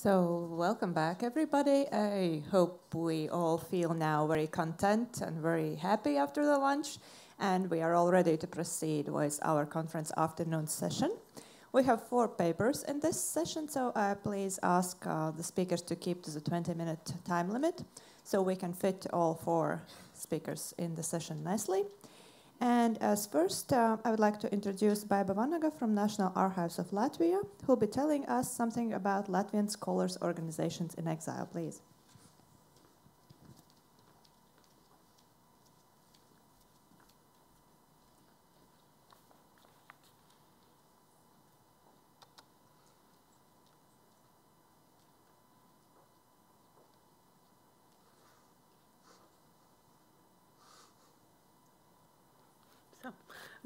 So, welcome back, everybody. I hope we all feel now very content and very happy after the lunch, and we are all ready to proceed with our conference afternoon session. We have 4 papers in this session, so please ask the speakers to keep to the 20-minute time limit so we can fit all 4 speakers in the session nicely. And as first, I would like to introduce Baiba Vanaga from National Archives of Latvia, who will be telling us something about Latvian scholars' organizations in exile, please.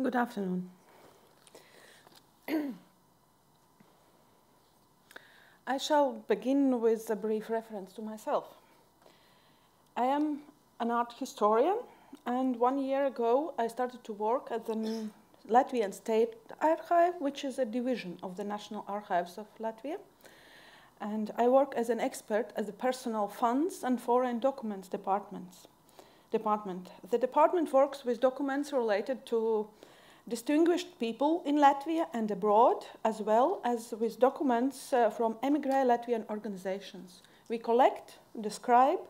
Good afternoon. I shall begin with a brief reference to myself. I am an art historian, and 1 year ago I started to work at the Latvian State Archive, which is a division of the National Archives of Latvia. And I work as an expert at the Personal Funds and Foreign Documents department. The department works with documents related to distinguished people in Latvia and abroad, as well as with documents from émigré Latvian organizations. We collect, describe,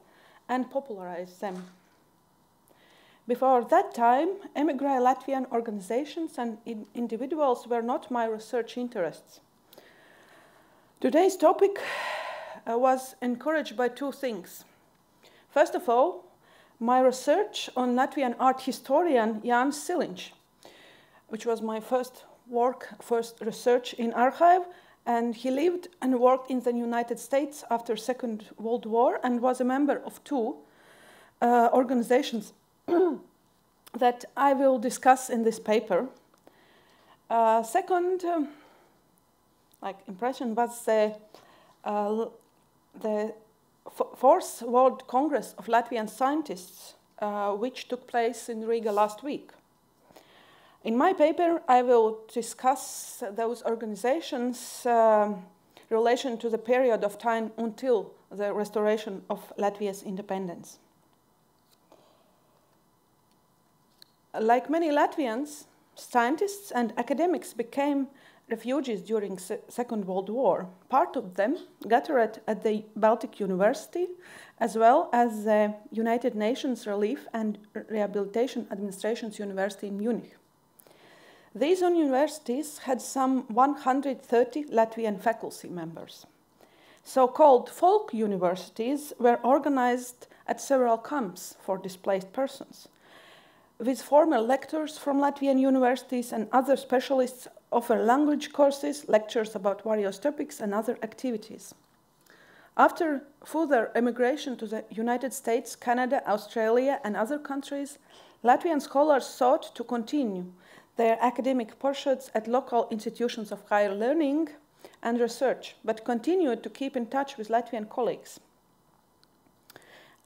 and popularize them. Before that time, émigré Latvian organizations and individuals were not my research interests. Today's topic was encouraged by 2 things. First of all, my research on Latvian art historian Jānis Siliņš, which was my first research in archive, and he lived and worked in the United States after Second World War and was a member of 2 organizations that I will discuss in this paper. Second impression was the 4th World Congress of Latvian Scientists, which took place in Riga last week. In my paper, I will discuss those organizations' relation to the period of time until the restoration of Latvia's independence. Like many Latvians, scientists and academics became refugees during the Second World War. Part of them gathered at the Baltic University, as well as the United Nations Relief and Rehabilitation Administration's University in Munich. These universities had some 130 Latvian faculty members. So-called folk universities were organized at several camps for displaced persons, with former lectors from Latvian universities and other specialists offer language courses, lectures about various topics, and other activities. After further emigration to the United States, Canada, Australia, and other countries, Latvian scholars sought to continue their academic pursuits at local institutions of higher learning and research, but continued to keep in touch with Latvian colleagues.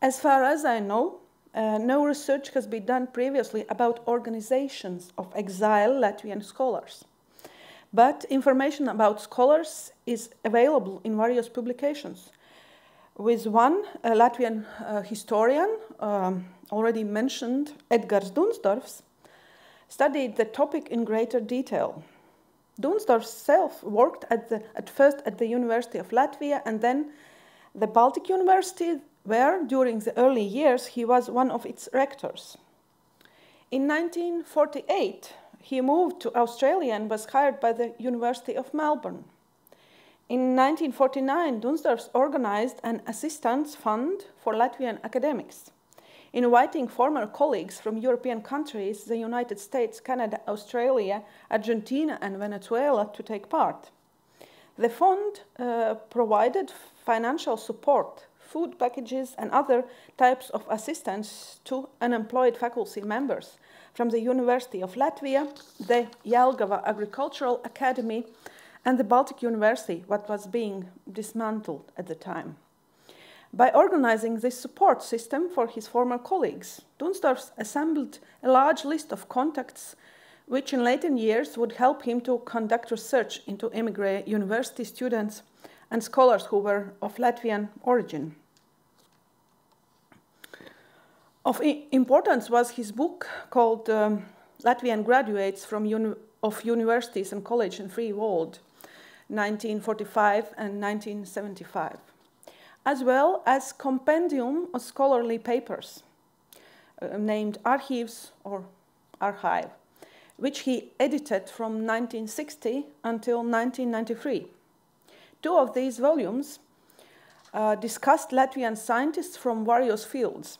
As far as I know, no research has been done previously about organizations of exiled Latvian scholars. But information about scholars is available in various publications. With one Latvian historian, already mentioned, Edgars Dunsdorfs, studied the topic in greater detail. Dunsdorf himself worked at first at the University of Latvia and then the Baltic University, where during the early years he was one of its rectors. In 1948, he moved to Australia and was hired by the University of Melbourne. In 1949, Dunsdorf organized an assistance fund for Latvian academics, inviting former colleagues from European countries, the United States, Canada, Australia, Argentina, and Venezuela to take part. The fund provided financial support, food packages, and other types of assistance to unemployed faculty members from the University of Latvia, the Jelgava Agricultural Academy, and the Baltic University, what was being dismantled at the time. By organizing this support system for his former colleagues, Dunsdorf assembled a large list of contacts which in later years would help him to conduct research into émigré university students and scholars who were of Latvian origin. Of importance was his book called Latvian Graduates of Universities and College in Free World, 1945 and 1975, as well as compendium of scholarly papers named Archives or Archive, which he edited from 1960 until 1993. Two of these volumes discussed Latvian scientists from various fields.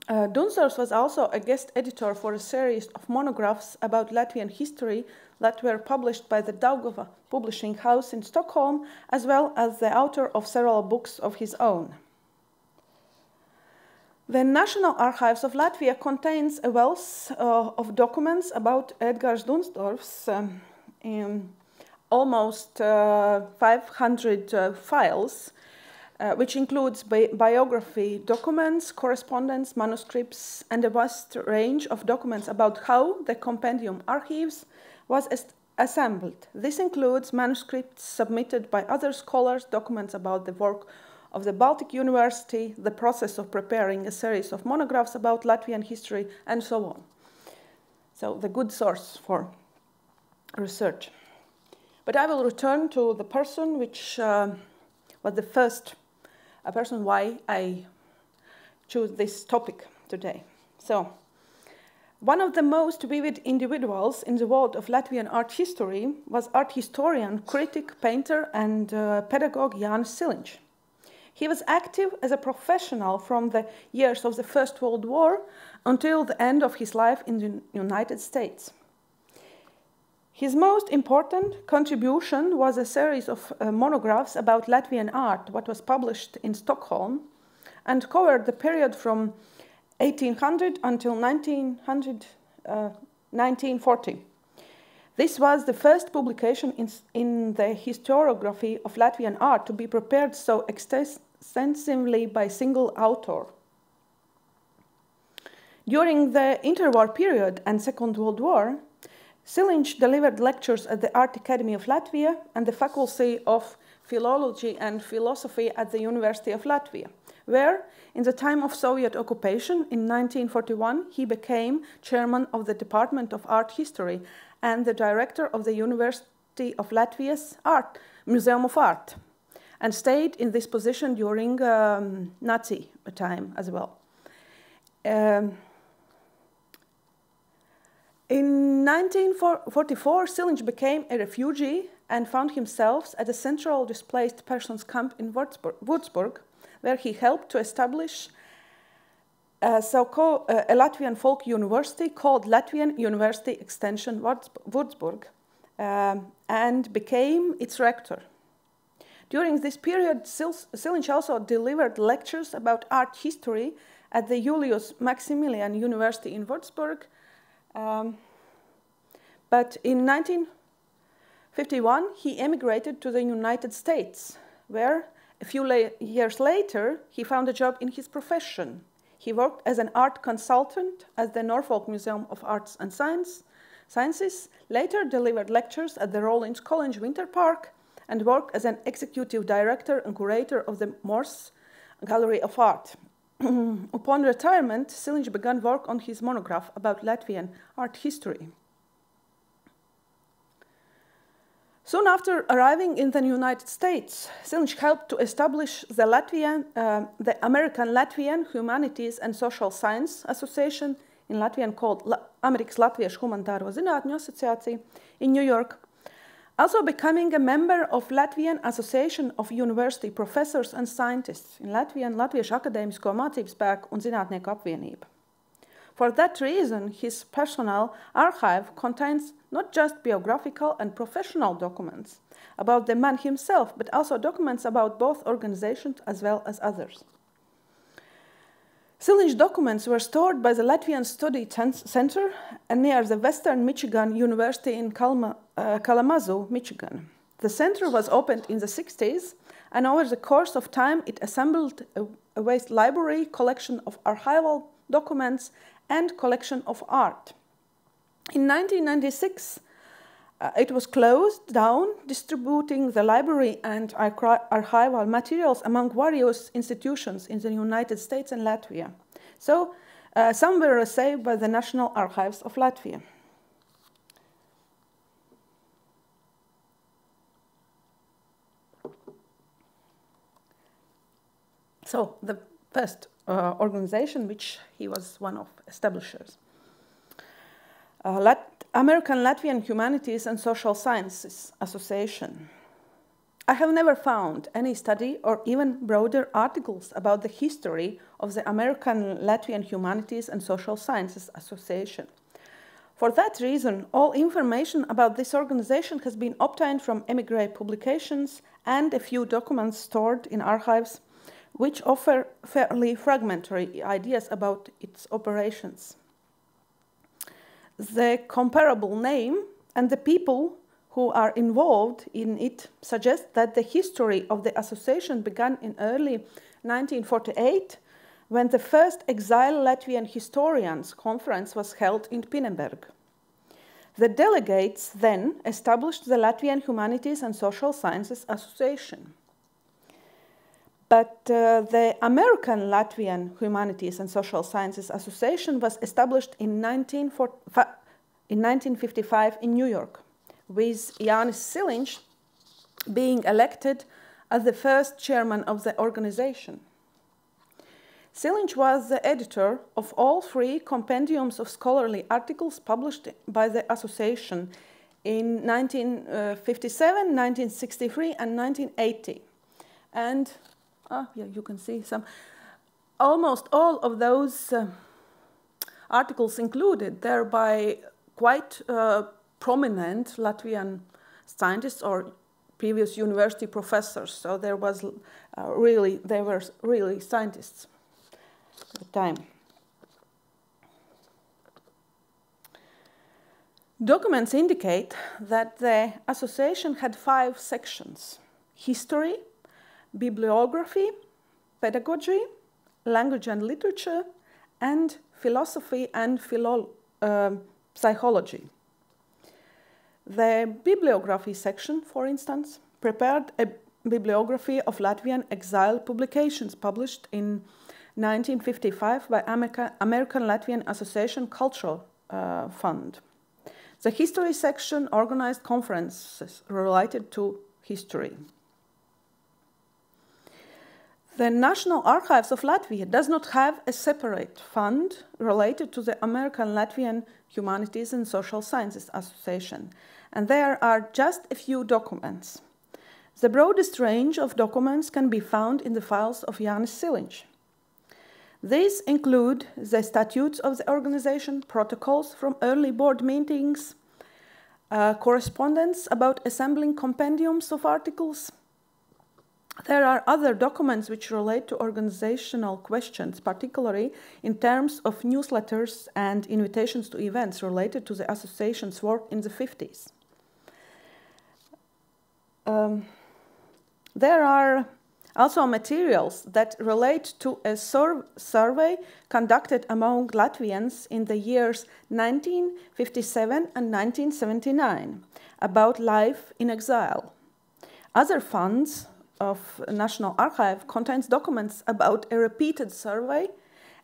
Dunsdorfs was also a guest editor for a series of monographs about Latvian history that were published by the Daugava Publishing House in Stockholm, as well as the author of several books of his own. The National Archives of Latvia contains a wealth of documents about Edgars Dunsdorfs, almost 500 files, which includes biography documents, correspondence, manuscripts, and a vast range of documents about how the compendium Archives was assembled. This includes manuscripts submitted by other scholars, documents about the work of the Baltic University, the process of preparing a series of monographs about Latvian history, and so on. So the good source for research. But I will return to the person which was the first person why I choose this topic today. So, one of the most vivid individuals in the world of Latvian art history was art historian, critic, painter, and pedagogue Jānis Siliņš. He was active as a professional from the years of the First World War until the end of his life in the United States. His most important contribution was a series of monographs about Latvian art, what was published in Stockholm, and covered the period from 1800 until 1940. This was the first publication in the historiography of Latvian art to be prepared so extensively by a single author. During the interwar period and Second World War, Siliņš delivered lectures at the Art Academy of Latvia and the Faculty of Philology and Philosophy at the University of Latvia, where, in the time of Soviet occupation in 1941, he became chairman of the Department of Art History and the director of the University of Latvia's Museum of Art, and stayed in this position during Nazi time as well. In 1944, Siliņš became a refugee and found himself at a central displaced persons camp in Würzburg, where he helped to establish a Latvian folk university called Latvian University Extension Würzburg, and became its rector. During this period, Siliņš also delivered lectures about art history at the Julius Maximilian University in Würzburg. But in 1951, he emigrated to the United States, where a few years later, he found a job in his profession. He worked as an art consultant at the Norfolk Museum of Arts and Sciences, later delivered lectures at the Rollins College Winter Park, and worked as an executive director and curator of the Morse Gallery of Art. Upon retirement, Siliņš began work on his monograph about Latvian art history. Soon after arriving in the United States, Siliņš helped to establish the American Latvian Humanities and Social Science Association, in Latvian called Amerikas Latviešu Humanitāro Zinātņu Asociācija, in New York, also becoming a member of Latvian Association of University Professors and Scientists, in Latvian Latviešu Akadēmisko Mācību spēku un Zinātnieku apvienība. For that reason, his personal archive contains not just biographical and professional documents about the man himself, but also documents about both organizations as well as others. Siliņš documents were stored by the Latvian Study Center near the Western Michigan University in Kalamazoo, Michigan. The center was opened in the 60s, and over the course of time, it assembled a vast library, collection of archival documents, and collection of art. In 1996, It was closed down, distributing the library and archival materials among various institutions in the United States and Latvia. So some were saved by the National Archives of Latvia. So the first organization, which he was one of establishers. American Latvian Humanities and Social Sciences Association. I have never found any study or even broader articles about the history of the American Latvian Humanities and Social Sciences Association. For that reason, all information about this organization has been obtained from emigre publications and a few documents stored in archives, which offer fairly fragmentary ideas about its operations. The comparable name and the people who are involved in it suggest that the history of the association began in early 1948, when the first Exile Latvian Historians Conference was held in Pinneberg. The delegates then established the Latvian Humanities and Social Sciences Association. But the American Latvian Humanities and Social Sciences Association was established in 1955 in New York, with Jānis Siliņš being elected as the first chairman of the organization. Siliņš was the editor of all 3 compendiums of scholarly articles published by the association in 1957, 1963, and 1980. And yeah, you can see some. Almost all of those articles included there by quite prominent Latvian scientists or previous university professors. So there was they were really scientists at the time. Documents indicate that the association had 5 sections: history, bibliography, pedagogy, language and literature, and philosophy and psychology. The bibliography section, for instance, prepared a bibliography of Latvian exile publications published in 1955 by American Latvian Association Cultural Fund. The history section organized conferences related to history. The National Archives of Latvia does not have a separate fund related to the American Latvian Humanities and Social Sciences Association, and there are just a few documents. The broadest range of documents can be found in the files of Jānis Siliņš. These include the statutes of the organization, protocols from early board meetings, correspondence about assembling compendiums of articles. There are other documents which relate to organizational questions, particularly in terms of newsletters and invitations to events related to the association's work in the 50s. There are also materials that relate to a survey conducted among Latvians in the years 1957 and 1979 about life in exile. Other funds of National Archive contains documents about a repeated survey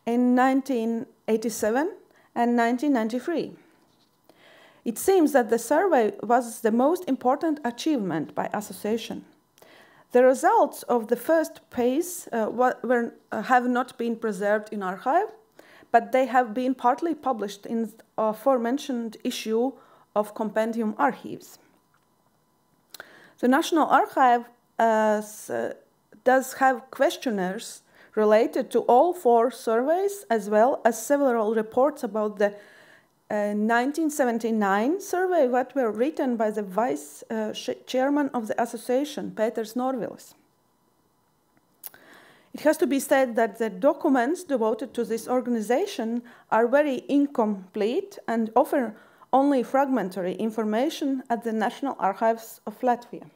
in 1987 and 1993. It seems that the survey was the most important achievement by association. The results of the first phase have not been preserved in archive, but they have been partly published in the aforementioned issue of Compendium Archives. The National Archive does have questionnaires related to all 4 surveys, as well as several reports about the 1979 survey that were written by the vice chairman of the association, Pēters Norvilis. It has to be said that the documents devoted to this organization are very incomplete and offer only fragmentary information at the National Archives of Latvia.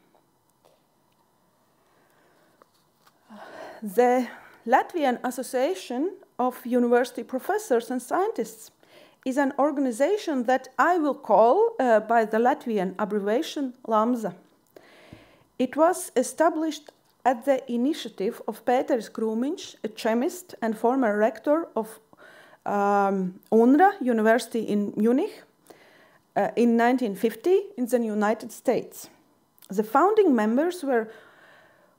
The Latvian Association of University Professors and Scientists is an organization that I will call by the Latvian abbreviation LAMZA. It was established at the initiative of Pēteris Krūmiņš, a chemist and former rector of UNRA University in Munich, in 1950 in the United States. The founding members were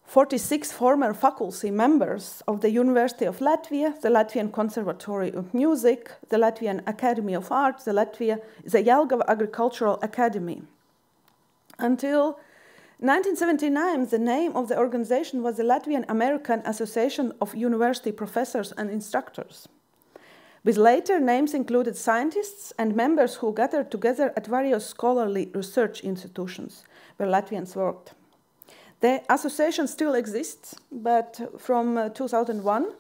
46 former faculty members of the University of Latvia, the Latvian Conservatory of Music, the Latvian Academy of Arts, the Jelgava Agricultural Academy. Until 1979, the name of the organization was the Latvian American Association of University Professors and Instructors, with later names included scientists and members who gathered together at various scholarly research institutions where Latvians worked. The association still exists, but from 2001,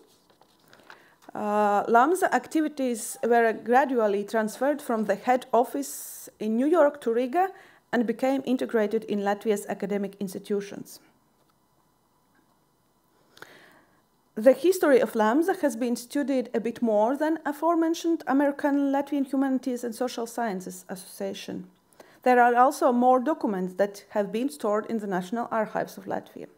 LAMZA activities were gradually transferred from the head office in New York to Riga and became integrated in Latvia's academic institutions. The history of LAMZA has been studied a bit more than aforementioned American Latvian Humanities and Social Sciences Association. There are also more documents that have been stored in the National Archives of Latvia.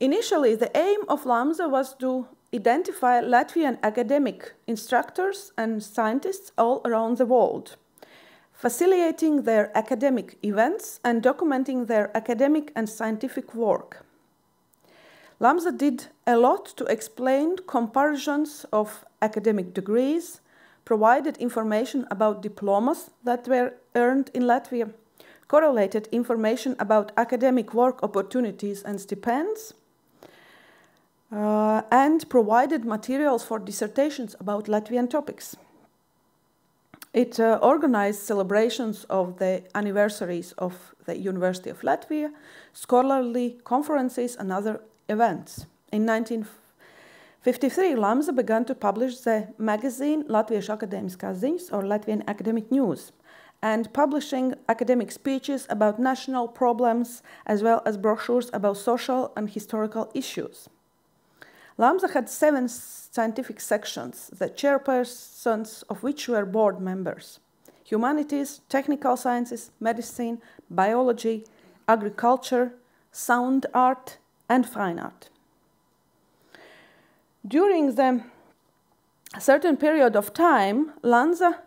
Initially, the aim of LAMZA was to identify Latvian academic instructors and scientists all around the world, facilitating their academic events and documenting their academic and scientific work. LAMZA did a lot to explain comparisons of academic degrees, provided information about diplomas that were earned in Latvia, correlated information about academic work opportunities and stipends, and provided materials for dissertations about Latvian topics. It organized celebrations of the anniversaries of the University of Latvia, scholarly conferences, and other events. In 1953, LAMZA began to publish the magazine Latviešu akadēmiskās ziņas, or Latvian Academic News, and publishing academic speeches about national problems, as well as brochures about social and historical issues. LAMZA had 7 scientific sections, the chairpersons of which were board members: humanities, technical sciences, medicine, biology, agriculture, sound art, and fine art. During the certain period of time, LAMZA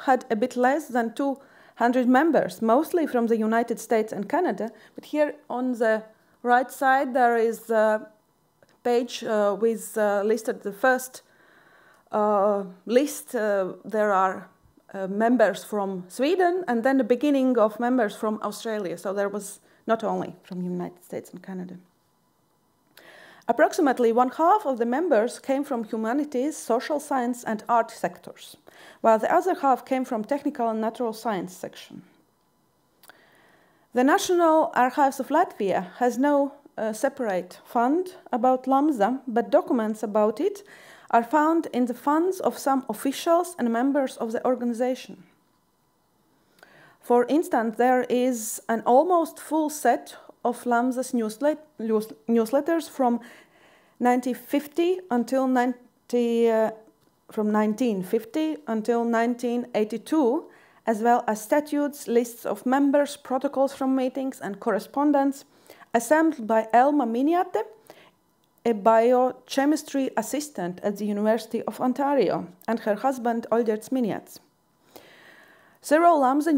had a bit less than 200 members, mostly from the United States and Canada. But here on the right side, there is a page with listed the first list. There are members from Sweden, and then the beginning of members from Australia. So there was not only from the United States and Canada. Approximately 1/2 of the members came from humanities, social science, and art sectors, while the other half came from technical and natural science section. The National Archives of Latvia has no separate fund about LAMZA, but documents about it are found in the funds of some officials and members of the organization. For instance, there is an almost full set of LAMZA's newsletters from 1950 until 1982, as well as statutes, lists of members, protocols from meetings, and correspondence, assembled by Elma Miniate, a biochemistry assistant at the University of Ontario, and her husband Olģerts Miniats. Several LAMZA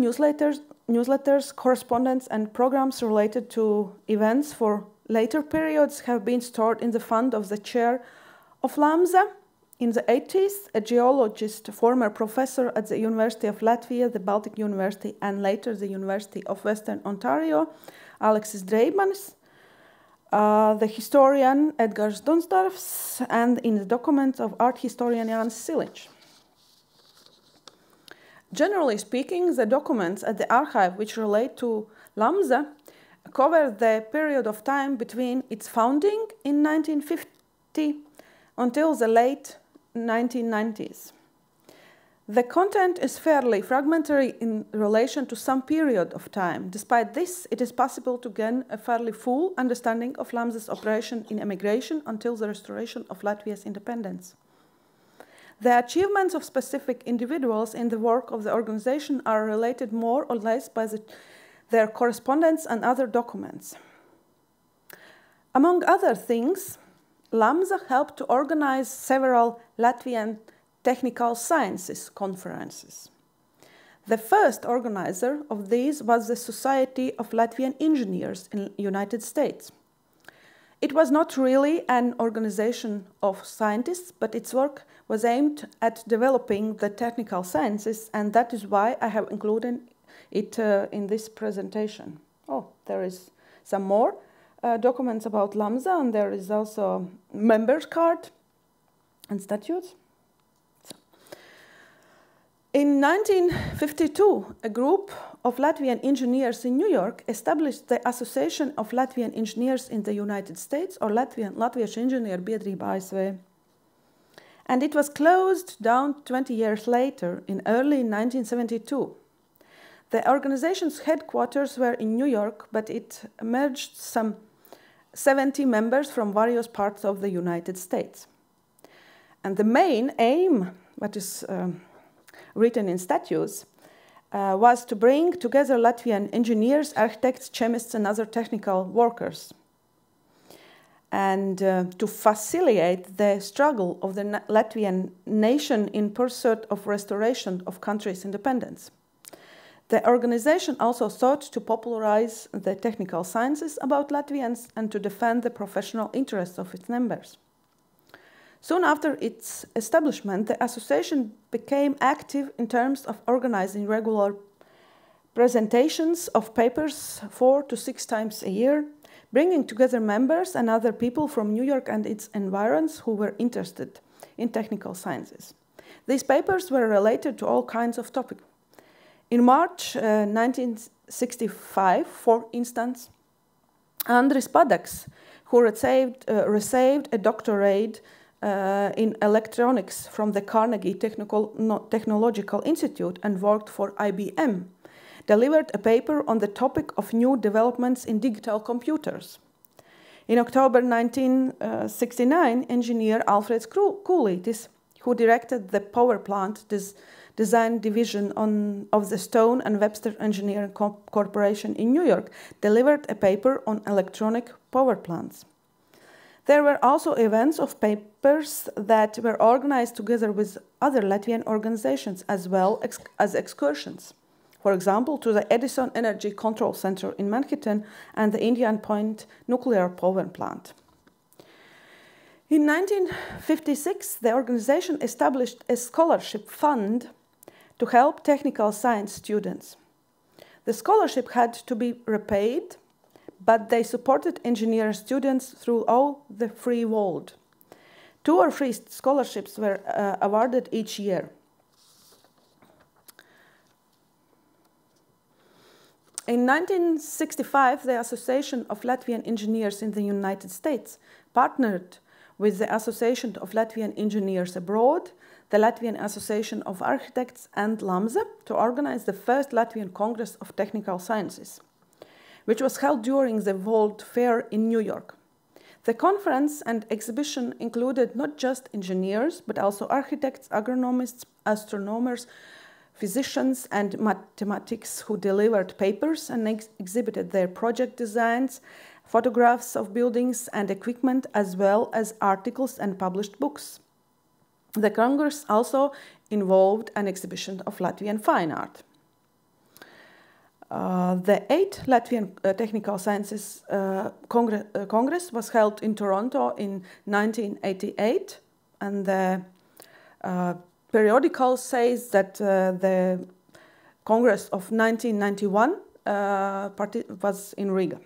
newsletters, correspondence, and programs related to events for later periods have been stored in the fund of the chair of LAMZA. In the 80s, a geologist, former professor at the University of Latvia, the Baltic University, and later the University of Western Ontario, Aleksis Dreibmanis, the historian Edgars Dunsdorfs, and in the documents of art historian Jānis Siliņš. Generally speaking, the documents at the archive which relate to LAMZA cover the period of time between its founding in 1950 until the late 1990s. The content is fairly fragmentary in relation to some period of time. Despite this, it is possible to gain a fairly full understanding of LAMZA's operation in emigration until the restoration of Latvia's independence. The achievements of specific individuals in the work of the organization are related more or less by their correspondence and other documents. Among other things, LAMSA helped to organize several Latvian technical sciences conferences. The first organizer of these was the Society of Latvian Engineers in the United States. It was not really an organization of scientists, but its work was aimed at developing the technical sciences, and that is why I have included it in this presentation. Oh, there is some more documents about LAMSA, and there is also a members card and statutes. In 1952, a group of Latvian engineers in New York established the Association of Latvian Engineers in the United States, or Latviešu Inženieru Biedrība ASV. And it was closed down 20 years later, in early 1972. The organization's headquarters were in New York, but it merged some 70 members from various parts of the United States. And the main aim, what is written in statutes, was to bring together Latvian engineers, architects, chemists, and other technical workers, and to facilitate the struggle of the Latvian nation in pursuit of restoration of country's independence. The organization also sought to popularize the technical sciences about Latvians and to defend the professional interests of its members. Soon after its establishment, the association became active in terms of organizing regular presentations of papers 4 to 6 times a year, bringing together members and other people from New York and its environs who were interested in technical sciences. These papers were related to all kinds of topics. In March 1965, for instance, Andris Padaks, who received a doctorate in electronics from the Carnegie Technological Institute and worked for IBM, delivered a paper on the topic of new developments in digital computers. In October 1969, engineer Alfreds Kūlītis, who directed the power plant design division of the Stone and Webster Engineering Corporation in New York, delivered a paper on electronic power plants. There were also events of papers that were organized together with other Latvian organizations, as well as excursions. For example, to the Edison Energy Control Center in Manhattan and the Indian Point nuclear power plant. In 1956, the organization established a scholarship fund to help technical science students. The scholarship had to be repaid, but they supported engineering students through all the free world. 2 or 3 scholarships were awarded each year. In 1965, the Association of Latvian Engineers in the United States partnered with the Association of Latvian Engineers Abroad, the Latvian Association of Architects, and LAMSA to organize the first Latvian Congress of Technical Sciences, which was held during the World Fair in New York. The conference and exhibition included not just engineers, but also architects, agronomists, astronomers, physicians, and mathematics who delivered papers and exhibited their project designs, photographs of buildings and equipment, as well as articles and published books. The Congress also involved an exhibition of Latvian fine art. The 8th Latvian Technical Sciences Congress was held in Toronto in 1988, and the periodical says that the Congress of 1991 was in Riga.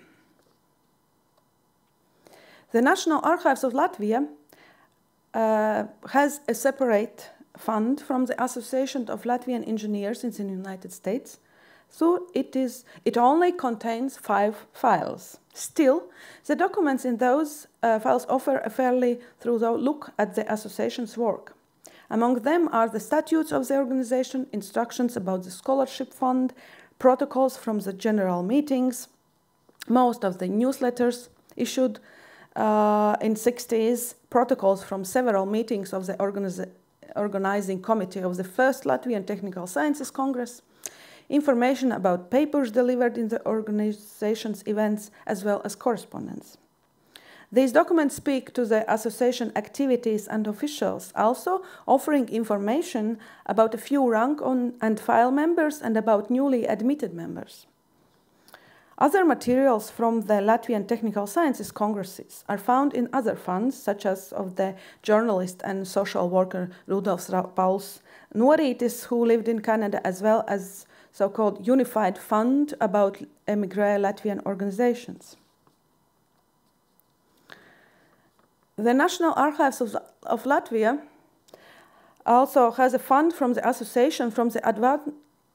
The National Archives of Latvia has a separate fund from the Association of Latvian Engineers in the United States, so it only contains 5 files. Still, the documents in those files offer a fairly thorough look at the association's work. Among them are the statutes of the organization, instructions about the scholarship fund, protocols from the general meetings, most of the newsletters issued in 60s, protocols from several meetings of the organizing committee of the first Latvian Technical Sciences Congress, information about papers delivered in the organization's events, as well as correspondence. These documents speak to the association activities and officials, also offering information about a few rank and file members and about newly admitted members. Other materials from the Latvian Technical Sciences Congresses are found in other funds, such as of the journalist and social worker Rudolfs Pauls Norītis, who lived in Canada, as well as so-called Unified Fund about émigré Latvian organizations. The National Archives of Latvia also has a fund from the Association from the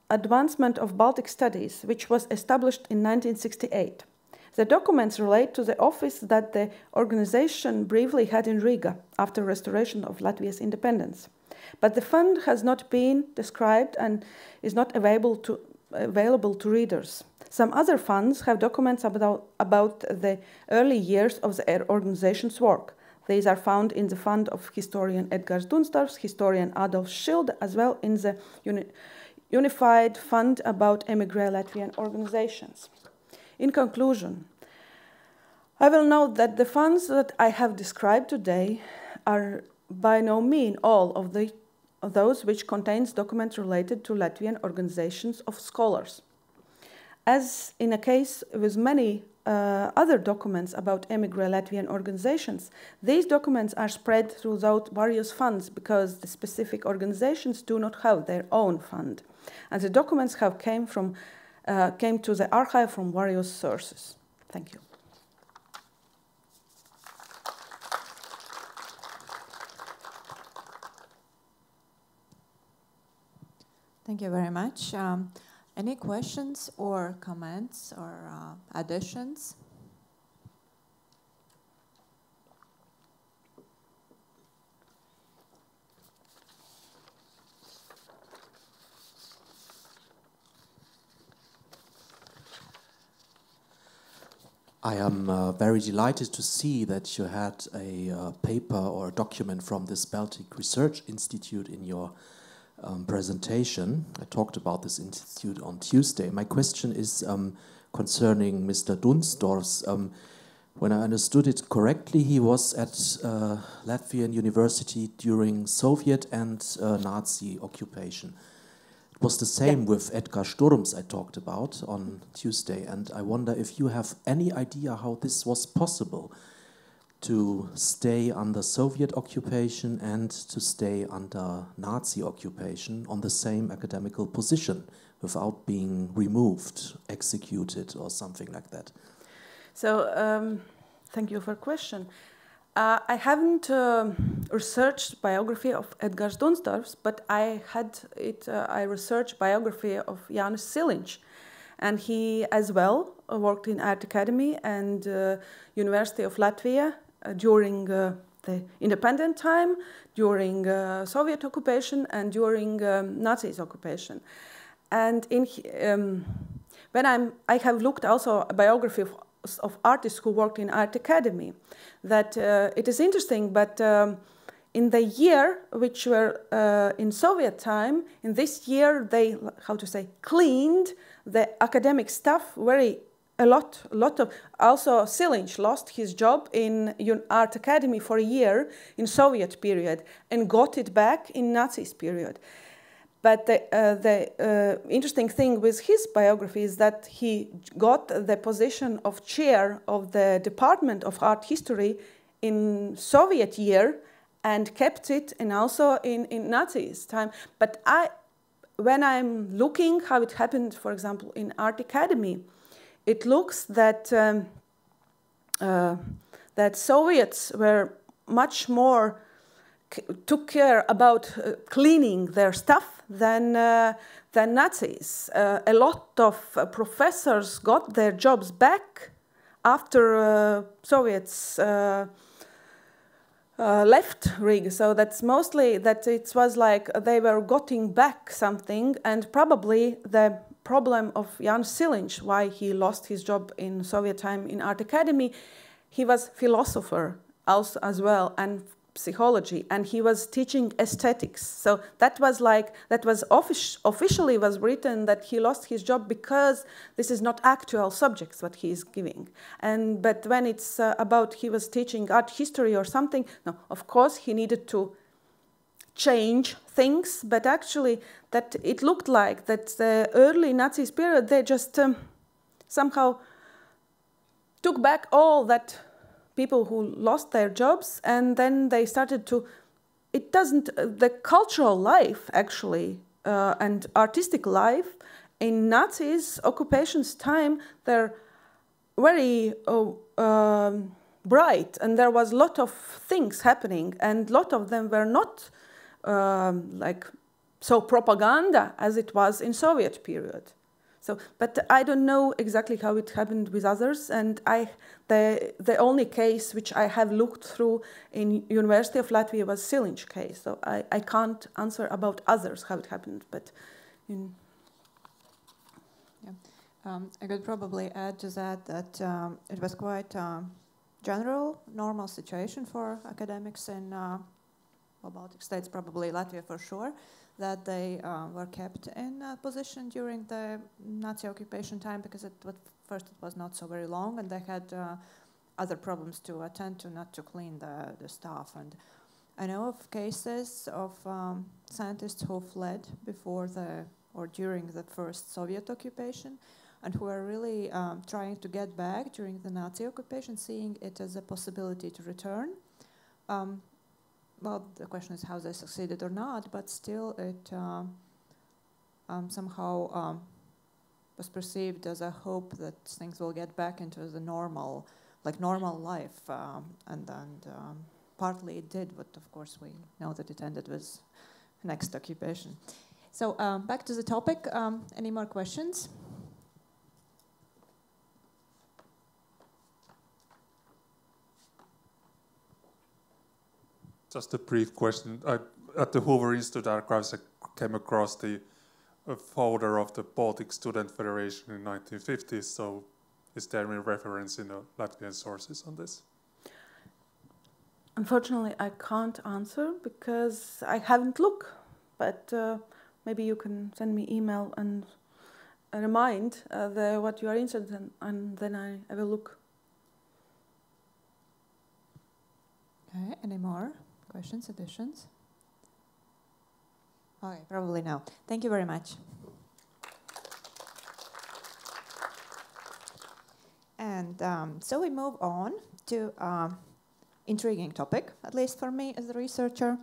Advancement of Baltic Studies, which was established in 1968. The documents relate to the office that the organization briefly had in Riga after restoration of Latvia's independence. But the fund has not been described and is not available to readers. Some other funds have documents about the early years of the organization's work. These are found in the fund of historian Edgars Dunsdorfs, historian Adolfs Schild, as well in the Unified Fund about émigré Latvian organizations. In conclusion, I will note that the funds that I have described today are by no means all of those which contains documents related to Latvian organizations of scholars. As in a case with many other documents about émigré Latvian organizations, these documents are spread throughout various funds because the specific organizations do not have their own fund. And the documents have came to the archive from various sources. Thank you. Thank you very much. Any questions or comments or additions? I am very delighted to see that you had a paper or a document from this Baltic Research Institute in your presentation. I talked about this institute on Tuesday. My question is concerning Mr. Dunsdorfs. When I understood it correctly, he was at Latvian University during Soviet and Nazi occupation. It was the same with Edgar Sturms I talked about on Tuesday, and I wonder if you have any idea how this was possible to stay under Soviet occupation and to stay under Nazi occupation on the same academical position without being removed, executed, or something like that. So, thank you for the question. I haven't researched biography of Edgars Dunsdorfs, but I researched biography of Jānis Siliņš, and he as well worked in Art Academy and University of Latvia during the independent time, during Soviet occupation, and during Nazis occupation. And I have looked also a biography of artists who worked in Art Academy, that it is interesting, but in the year which were in Soviet time, in this year they, cleaned the academic staff a lot of, also Siliņš lost his job in Art Academy for a year in Soviet period and got it back in Nazis period. But the interesting thing with his biography is that he got the position of chair of the Department of Art History in Soviet year and kept it and also in Nazis time. But when I'm looking how it happened, for example, in Art Academy, it looks that that Soviets were much more took care about cleaning their stuff than Nazis. A lot of professors got their jobs back after Soviets left Riga. So that's mostly that it was like they were getting back something, and probably the problem of Jānis Siliņš, why he lost his job in Soviet time in Art Academy, he was philosopher also as well, and psychology, and he was teaching aesthetics. So that was officially was written that he lost his job because this is not actual subjects what he is giving. But when it's about he was teaching art history or something, no, of course he needed to change things, but actually that it looked like that the early Nazi period, they just somehow took back all that people who lost their jobs, and then they started to, the cultural life actually and artistic life in Nazis' occupation's time, they're very bright, and there was a lot of things happening, and a lot of them were not like so propaganda as it was in Soviet period. So, but I don't know exactly how it happened with others, and the only case which I have looked through in University of Latvia was Silinch case. So I can't answer about others how it happened, but in I could probably add to that it was quite a general, normal situation for academics in Baltic states, probably Latvia for sure, that they were kept in a position during the Nazi occupation time because first it was not so very long, and they had other problems to attend to, not to clean the stuff. And I know of cases of scientists who fled before or during the first Soviet occupation, and who are really trying to get back during the Nazi occupation, seeing it as a possibility to return. Well, the question is how they succeeded or not, but still it somehow was perceived as a hope that things will get back into the normal life, and partly it did, but of course we know that it ended with next occupation. So back to the topic. Any more questions? Just a brief question. At the Hoover Institute Archives, I came across a folder of the Baltic Student Federation in 1950s. So is there any reference in the Latvian sources on this? Unfortunately, I can't answer because I haven't looked. But maybe you can send me email and remind what you are interested in, and then I will look. Okay, any more questions, additions? Okay, probably no. Thank you very much. And so we move on to intriguing topic, at least for me as a researcher,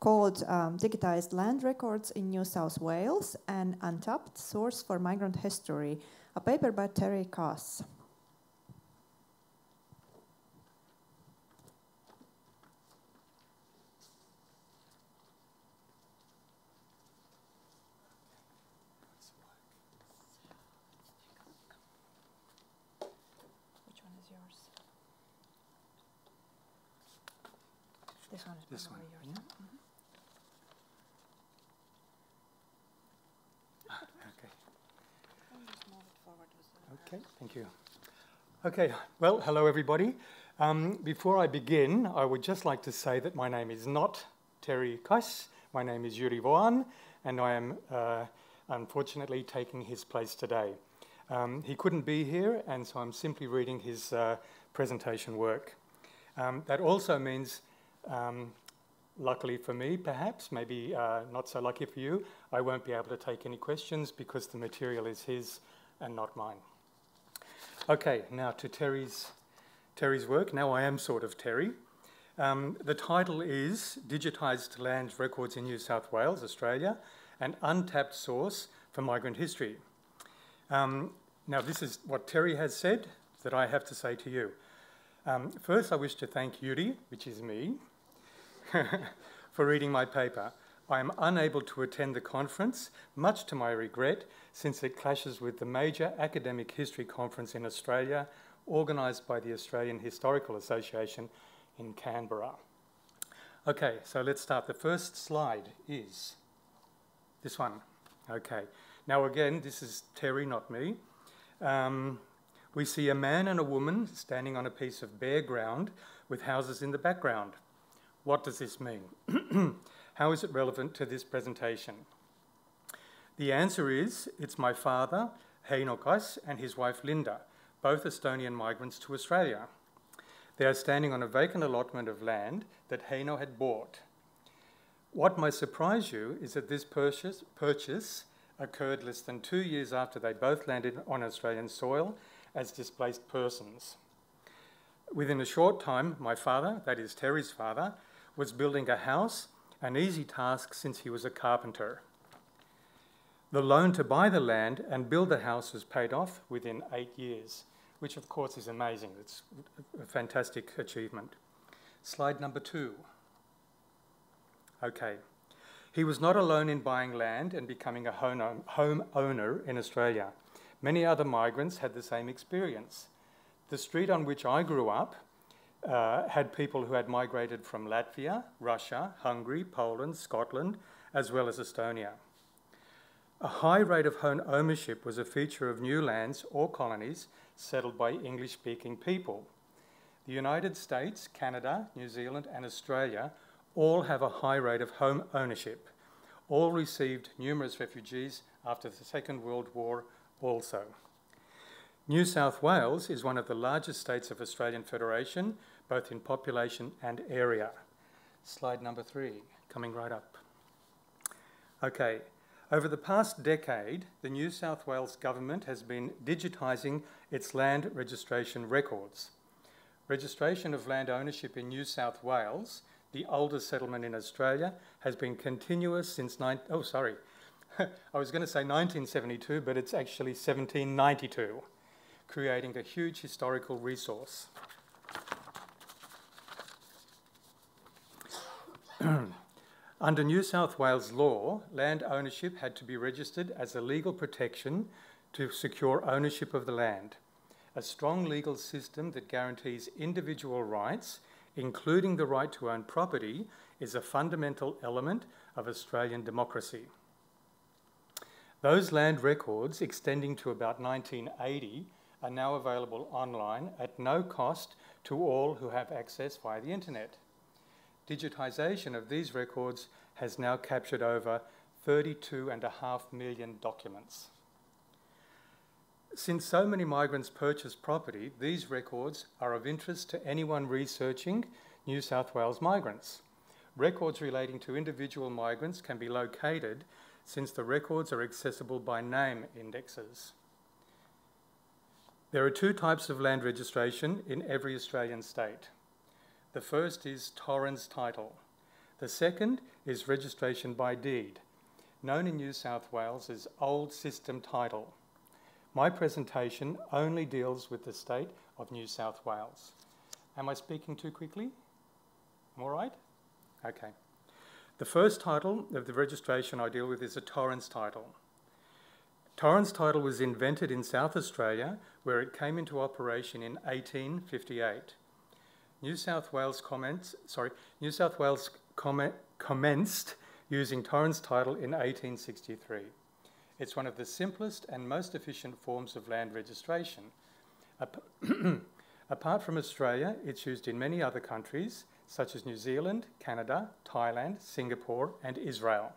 called Digitized Land Records in New South Wales, an Untapped Source for Migrant History, a paper by Terry Koss. Which one is yours? This one is this one. yours. Yeah. Okay, thank you. Okay, well, hello everybody. Before I begin, I would just like to say that my name is not Terry Koss. My name is Yuri Voan, and I am unfortunately taking his place today. He couldn't be here, and so I'm simply reading his presentation work. That also means, luckily for me perhaps, maybe not so lucky for you, I won't be able to take any questions because the material is his and not mine. Okay, now to Terry's work. Now I am sort of Terry. The title is Digitized Land Records in New South Wales, Australia, an Untapped Source for Migrant History. Now this is what Terry has said that I have to say to you. First, I wish to thank Yuri, which is me, for reading my paper. I am unable to attend the conference, much to my regret, since it clashes with the major academic history conference in Australia, organised by the Australian Historical Association in Canberra. Okay, so let's start. The first slide is this one. Okay, now again, this is Terry, not me. We see a man and a woman standing on a piece of bare ground with houses in the background. what does this mean? How is it relevant to this presentation? The answer is, it's my father, Heino Kas, and his wife Linda, both Estonian migrants to Australia. They are standing on a vacant allotment of land that Heino had bought. What might surprise you is that this purchase occurred less than 2 years after they both landed on Australian soil as displaced persons. Within a short time, my father, that is Terry's father, was building a house, an easy task since he was a carpenter. The loan to buy the land and build the house was paid off within 8 years, which of course is amazing. It's a fantastic achievement. Slide number 2. Okay. He was not alone in buying land and becoming a home owner in Australia. Many other migrants had the same experience. The street on which I grew up had people who had migrated from Latvia, Russia, Hungary, Poland, Scotland, as well as Estonia. A high rate of home ownership was a feature of new lands or colonies settled by English-speaking people. The United States, Canada, New Zealand, and Australia all have a high rate of home ownership. All received numerous refugees after the Second World War also. New South Wales is one of the largest states of Australian Federation, both in population and area. Slide number 3, coming right up. Okay, over the past decade, the New South Wales government has been digitising its land registration records. Registration of land ownership in New South Wales, the oldest settlement in Australia, has been continuous since I was going to say 1972, but it's actually 1792, creating a huge historical resource. Under New South Wales law, land ownership had to be registered as a legal protection to secure ownership of the land. A strong legal system that guarantees individual rights, including the right to own property, is a fundamental element of Australian democracy. Those land records, extending to about 1980, are now available online at no cost to all who have access via the internet. Digitisation of these records has now captured over 32.5 million documents. Since so many migrants purchase property, these records are of interest to anyone researching New South Wales migrants. Records relating to individual migrants can be located since the records are accessible by name indexes. There are 2 types of land registration in every Australian state. The first is Torrens title. The second is registration by deed, known in New South Wales as old system title. My presentation only deals with the state of New South Wales. Am I speaking too quickly? Am I all right? Okay. The first title of the registration I deal with is a Torrens title. Torrens title was invented in South Australia, where it came into operation in 1858. New South Wales commenced using Torrens title in 1863. It's one of the simplest and most efficient forms of land registration. Apart from Australia, it's used in many other countries, such as New Zealand, Canada, Thailand, Singapore, and Israel.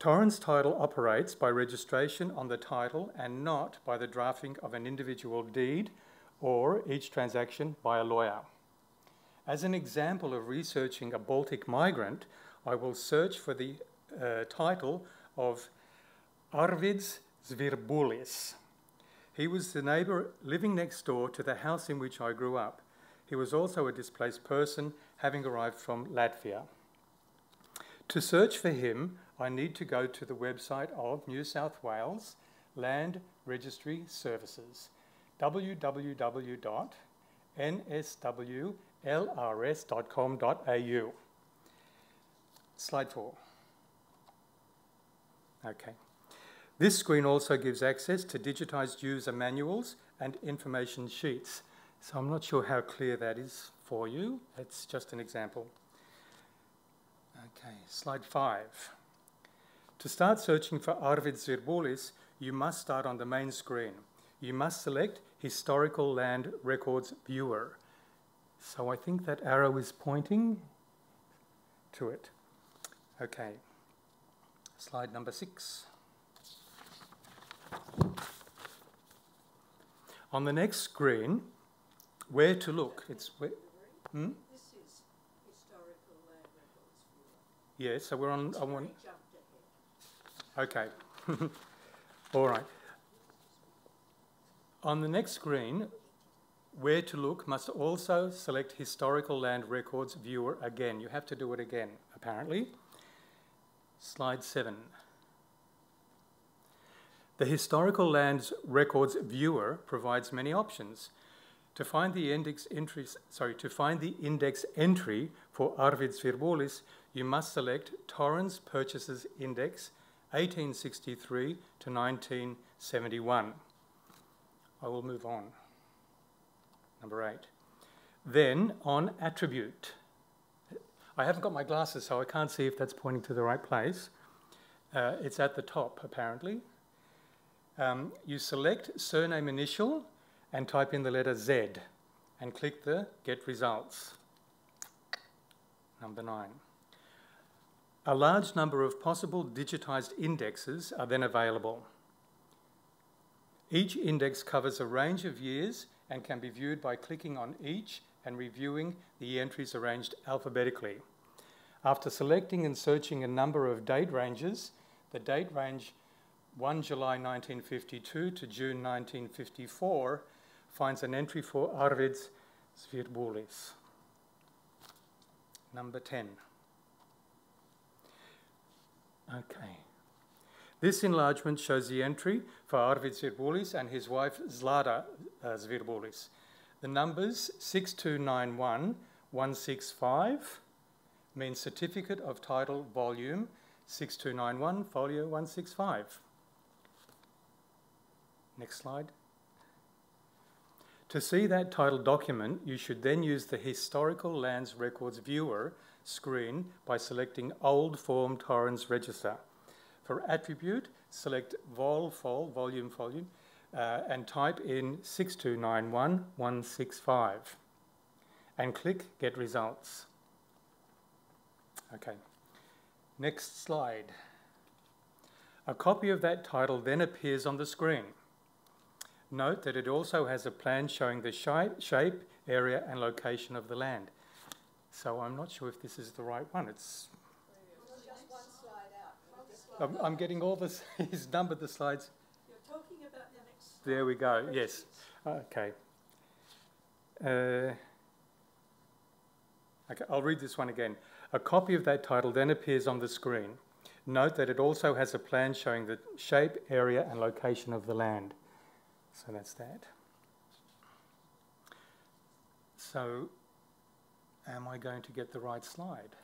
Torrens title operates by registration on the title and not by the drafting of an individual deed or each transaction by a lawyer. As an example of researching a Baltic migrant, I will search for the title of Arvids Zvirbulis. He was the neighbour living next door to the house in which I grew up. He was also a displaced person, having arrived from Latvia. To search for him, I need to go to the website of New South Wales Land Registry Services, www.nswlrs.com.au. Slide 4. Okay. This screen also gives access to digitised user manuals and information sheets. So I'm not sure how clear that is for you. It's just an example. Okay, slide 5. To start searching for Arvid Zvirbulis, you must start on the main screen. You must select Historical Land Records Viewer. So I think that arrow is pointing to it. Okay. Slide number 6. On the next screen, where to look? It's where. This is historical land records. Yeah, so we're on. I want. Jumped ahead. Okay. All right. On the next screen, where to look must also select Historical Land Records Viewer again. You have to do it again, apparently. Slide 7. The Historical Lands Records Viewer provides many options. To find the index entry for Arvid Svirbulis, you must select Torrens Purchases Index 1863 to 1971. I will move on. Number 8. Then on Attribute. I haven't got my glasses, so I can't see if that's pointing to the right place. It's at the top, apparently. You select surname initial and type in the letter Z and click the Get Results. Number 9. A large number of possible digitized indexes are then available. Each index covers a range of years and can be viewed by clicking on each and reviewing the entries arranged alphabetically. After selecting and searching a number of date ranges, the date range 1 July 1952 to June 1954 finds an entry for Arvid Svirbulis. Number 10. Okay. This enlargement shows the entry for Arvid Svirbulis and his wife Zlata Svirbulis. The numbers 6291165 means Certificate of Title Volume 6291, Folio 165. Next slide. To see that title document, you should then use the Historical Lands Records Viewer screen by selecting Old Form Torrens Register. For Attribute, select volume, and type in 6291165 and click Get Results. Okay, next slide. A copy of that title then appears on the screen. Note that it also has a plan showing the shape, area and location of the land. So I'm not sure if this is the right one. It's Just one slide out. I'm getting all this. He's numbered the slides. You're talking about the next slide. There we go. Yes. Okay. Okay. I'll read this one again. A copy of that title then appears on the screen. Note that it also has a plan showing the shape, area, and location of the land. So that's that. So, am I going to get the right slide?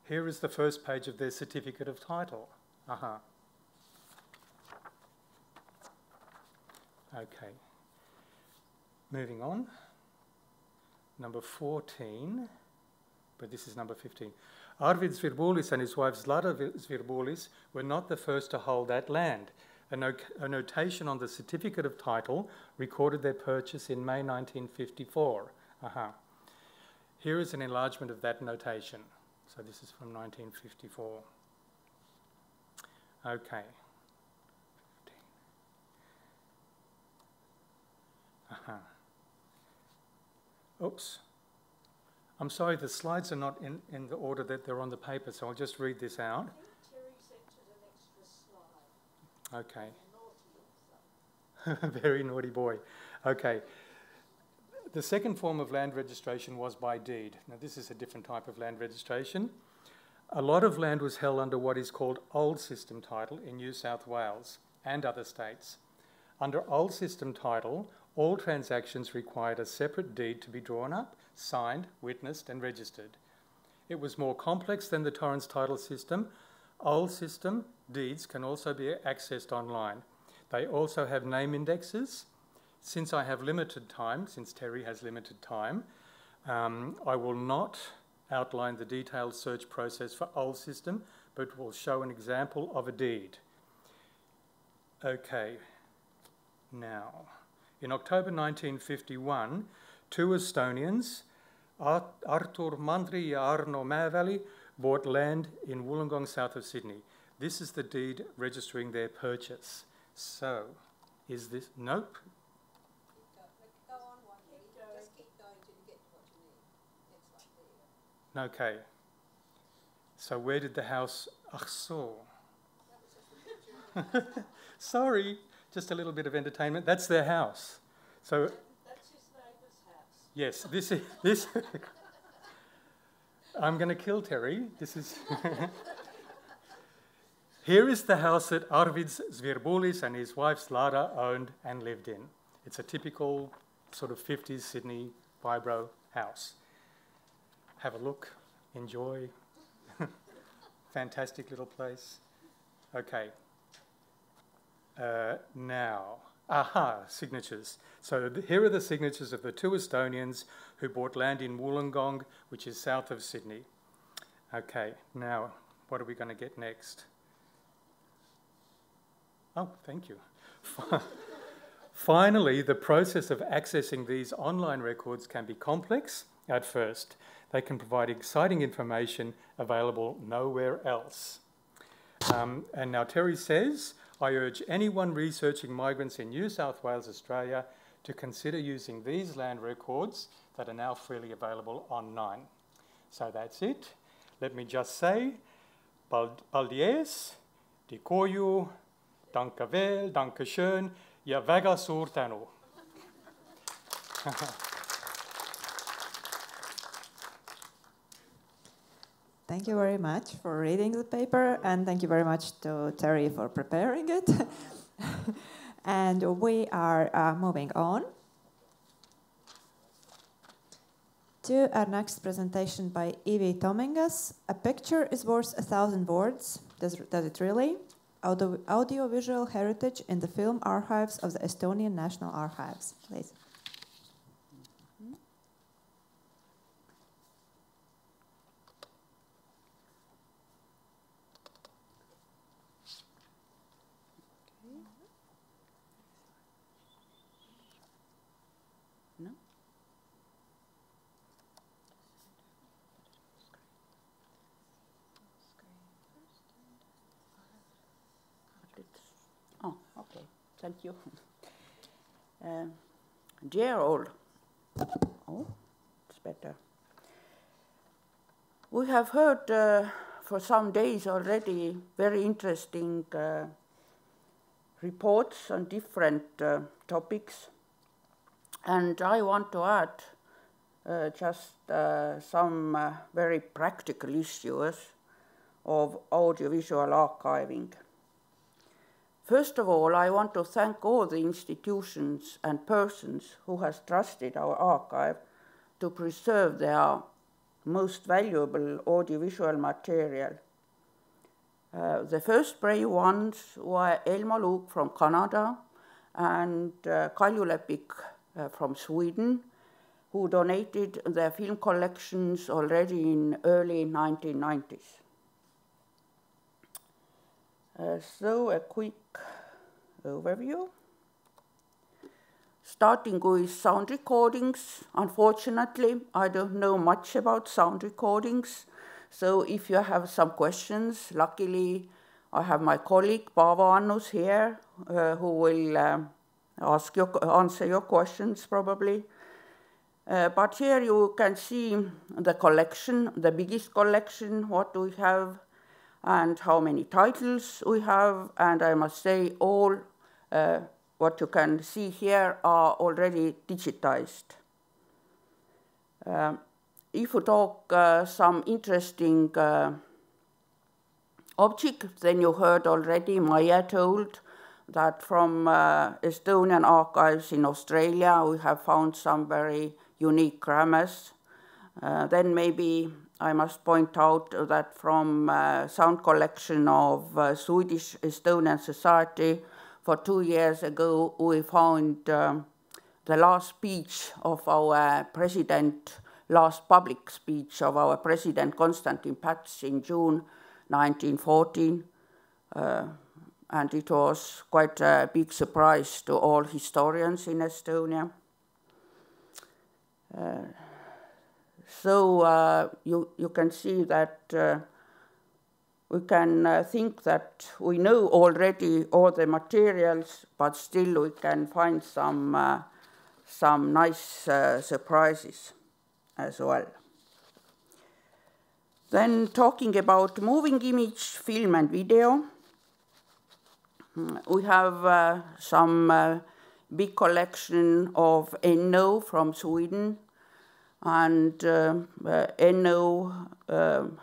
Here is the first page of their certificate of title. Okay. Moving on. Number 14, but this is number 15. Arvid Svirbulis and his wife Zlata Svirbulis were not the first to hold that land. A notation on the certificate of title recorded their purchase in May 1954. Here is an enlargement of that notation. So this is from 1954. Okay. Oops. I'm sorry, the slides are not in the order that they're on the paper, so I'll just read this out. I think Terry's entered an extra slide. Okay. Very naughty boy. Okay. The second form of land registration was by deed. Now, this is a different type of land registration. A lot of land was held under what is called Old System Title in New South Wales and other states. Under Old System Title, all transactions required a separate deed to be drawn up, signed, witnessed, and registered. It was more complex than the Torrens title system. Old System deeds can also be accessed online. They also have name indexes. Since I have limited time, since Terry has limited time, I will not outline the detailed search process for Old System, but will show an example of a deed. Okay, now, in October 1951, two Estonians, Artur Mandri and Arno Mäeväli, bought land in Wollongong, south of Sydney. This is the deed registering their purchase. So, is this... Nope. Go on one minute. Just keep going till you get to what you need. Next one, there you go. Okay. So where did the house... Ach so. Sorry, just a little bit of entertainment. That's their house. So... That's his neighbour's house. Yes, this is... This I'm going to kill Terry. This is... Here is the that Arvids Zvirbulis and his wife Slada owned and lived in. It's a typical sort of 50s Sydney vibro house. Have a look, enjoy. Fantastic little place. Okay. Now, signatures. So here are the signatures of the two Estonians who bought land in Wollongong, which is south of Sydney. Okay, now, what are we going to get next? Oh, thank you. Finally, the process of accessing these online records can be complex at first. They can provide exciting information available nowhere else. And now Terry says, I urge anyone researching migrants in New South Wales, Australia, to consider using these land records that are now freely available online. So that's it. Let me just say, paldies, dikoju, danke veel, danke schön, ja väga suur tänu. Thank you very much for reading the paper, and thank you very much to Terry for preparing it. And we are moving on to our next presentation by Ivi Tomingas. A picture is worth 1,000 words. Does it really? Audiovisual heritage in the film archives of the Estonian National Archives. Please. Oh, okay. Thank you. Dear all, oh, it's better. We have heard for some days already very interesting reports on different topics, and I want to add just some very practical issues of audiovisual archiving. First of all, I want to thank all the institutions and persons who has trusted our archive to preserve their most valuable audiovisual material. The first brave ones were Elma Luuk from Canada and Kalju Lepik from Sweden, who donated their film collections already in early 1990s. So a quick overview. Starting with sound recordings. Unfortunately, I don't know much about sound recordings. So if you have some questions, luckily I have my colleague Paavo Annus here who will answer your questions probably. But here you can see the collection, the biggest collection, what we have, and how many titles we have, and I must say all what you can see here are already digitized. If you talk some interesting object, then you heard already Maia told that from Estonian archives in Australia we have found some very unique grammars. Then maybe I must point out that from sound collection of Swedish Estonian Society for 2 years ago, we found the last speech of our president, last public speech of our president Konstantin Päts in June 1914. And it was quite a big surprise to all historians in Estonia. So you can see that we can think that we know already all the materials, but still we can find some nice surprises as well. Then talking about moving image, film and video, we have some big collection of NO from Sweden, and NO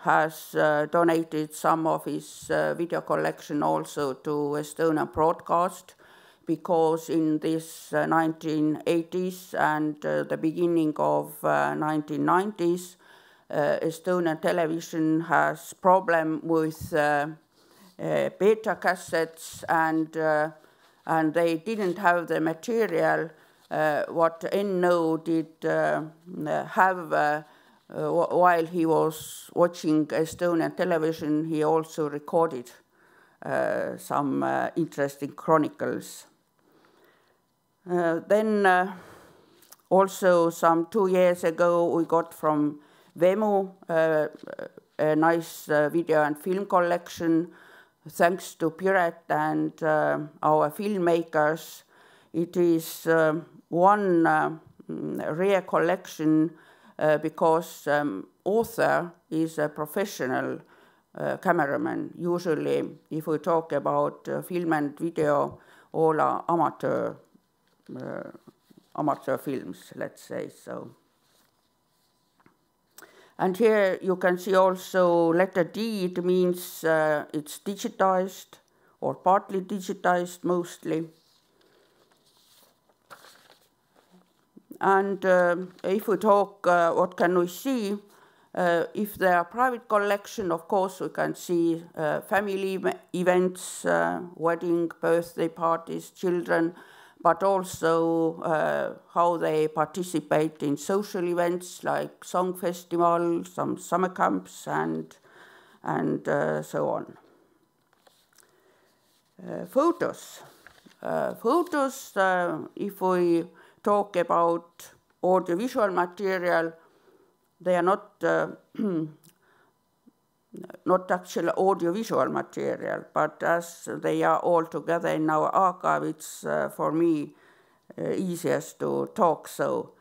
has donated some of his video collection also to Estonian broadcast, because in this 1980s and the beginning of 1990s, Estonian television has problem with beta cassettes, and they didn't have the material what NO did have while he was watching Estonian television. He also recorded some interesting chronicles. Then also some 2 years ago we got from Vemu a nice video and film collection, thanks to Piret and our filmmakers. It is one rare collection because author is a professional cameraman. Usually, if we talk about film and video, all are amateur films, let's say so. And here you can see also letter D. It means it's digitized or partly digitized mostly. And if we talk, what can we see? If there are private collection, of course, we can see family events, wedding, birthday parties, children, but also how they participate in social events like song festival, some summer camps, and so on. Photos. Photos, if we talk about audiovisual material, they are not not actually audiovisual material, but as they are all together in our archive, it's for me easiest to talk. So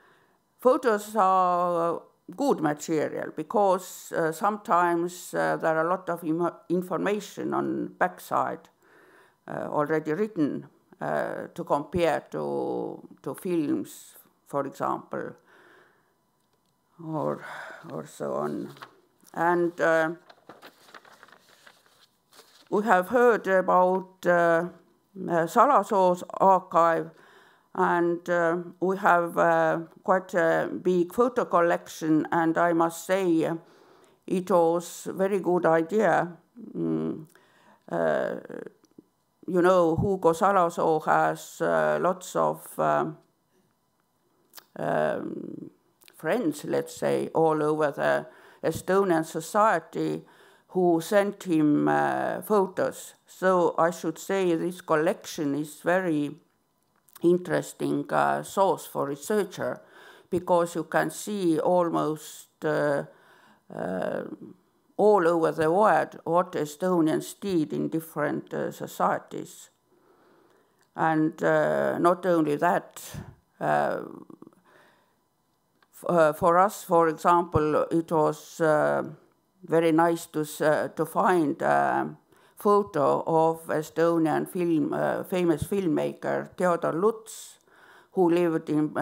photos are good material because sometimes there are a lot of information on backside already written to compare to films, for example, or so on. And we have heard about Salasoo's archive, and we have quite a big photo collection, and I must say it was a very good idea. You know, Hugo Salasoo has lots of friends, let's say, all over the Estonian society who sent him photos. So I should say this collection is very interesting source for researcher, because you can see almost all over the world what Estonians did in different societies. And not only that, for us, for example, it was very nice to find a photo of Estonian famous filmmaker Theodor Lutz, who lived in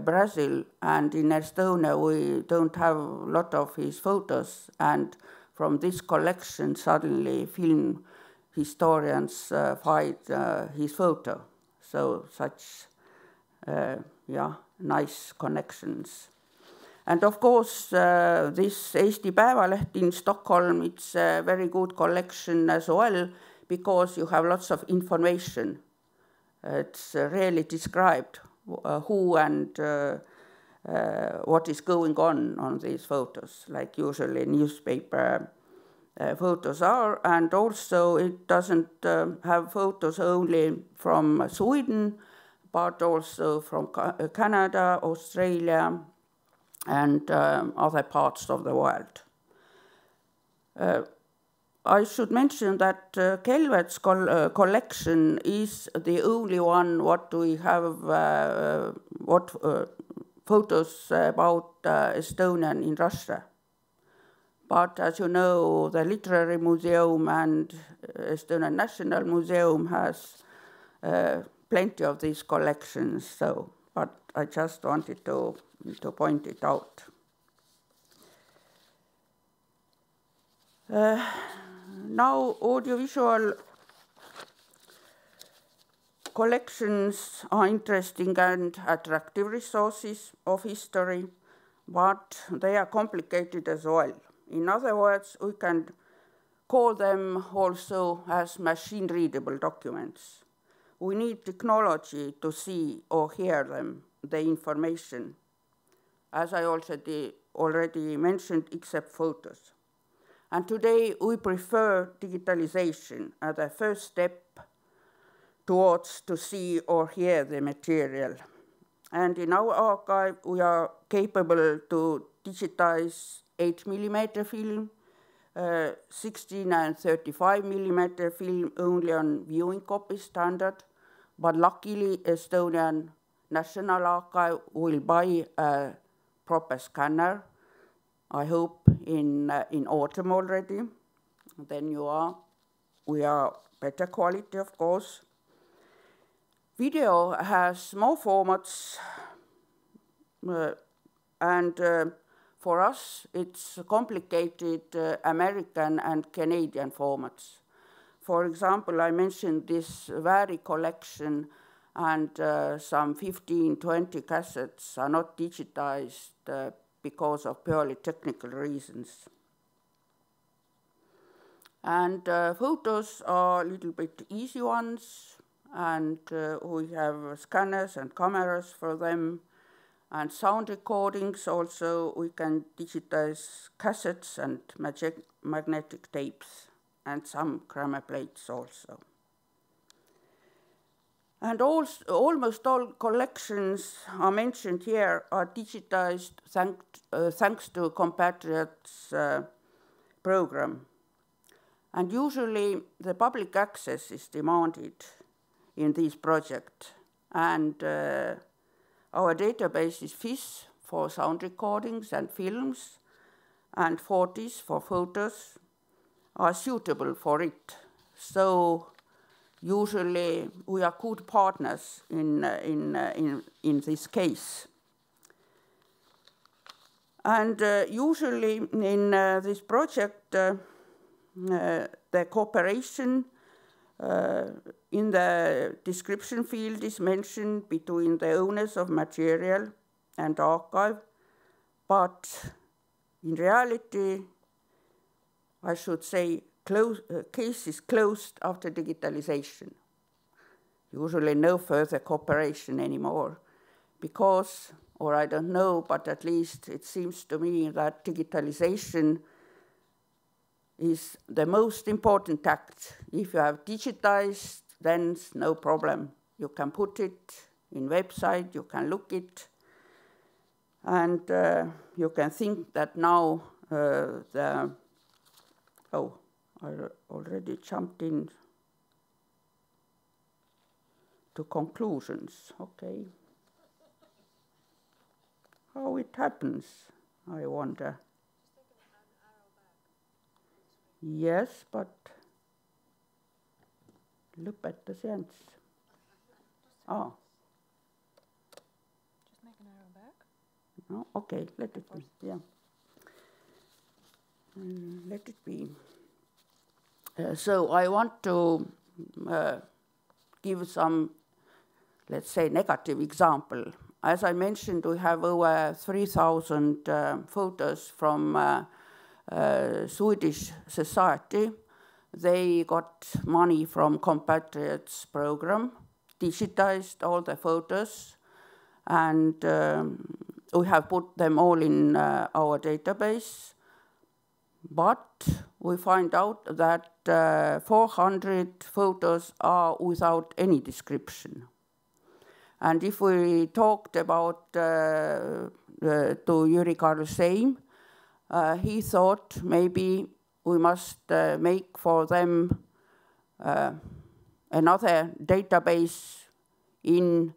Brazil, and in Estonia we don't have a lot of his photos, and from this collection suddenly film historians find his photo. So such, yeah, nice connections. And of course, this Eesti Päevaleht in Stockholm, it's a very good collection as well, because you have lots of information. It's really described who and what is going on these photos, like usually newspaper photos are. And also it doesn't have photos only from Sweden, but also from Canada, Australia, and other parts of the world. I should mention that Kelvet's collection is the only one what we have photos about Estonian in Russia. But as you know, the Literary Museum and Estonian National Museum has plenty of these collections. So, but I just wanted to point it out. Now, audiovisual collections are interesting and attractive resources of history, but they are complicated as well. In other words, we can call them also as machine-readable documents. We need technology to see or hear them, the information, as I already mentioned, except photos. And today we prefer digitalization as a first step towards to see or hear the material. And in our archive, we are capable to digitize 8mm film, 16 and 35mm film only on viewing copy standard, but luckily Estonian National Archive will buy a proper scanner, I hope in autumn already. Then we are better quality, of course. Video has more formats, and for us, it's complicated American and Canadian formats. For example, I mentioned this Vary collection, and some 15, 20 cassettes are not digitized because of purely technical reasons. And photos are a little bit easy ones, and we have scanners and cameras for them. And sound recordings also, we can digitize cassettes and magnetic tapes, and some grammar plates also. And almost all collections are mentioned here are digitized thanks to Compatriots program. And usually the public access is demanded in this project. And our database is FIS for sound recordings and films, and Fortis for photos are suitable for it. So usually we are good partners in this case. And usually in this project, the cooperation in the description field is mentioned between the owners of material and archive, but in reality, I should say, case is closed after digitalization. Usually no further cooperation anymore because, or I don't know, but at least it seems to me that digitalization is the most important act. If you have digitized, then no problem. You can put it in website, you can look it, and you can think that now I already jumped in to conclusions, okay. How it happens, I wonder. Yes, but lõpetas. Ah. Just make an arrow back. No, okay, let it be, yeah. Let it be. So I want to give some, let's say, negative example. As I mentioned, we have over 3,000 photos from Swedish society. They got money from Compatriots program, digitized all the photos, and we have put them all in our database. But we find out that 400 photos are without any description. And if we talked about to Jüri Karl Seim, he thought maybe we must make for them another database in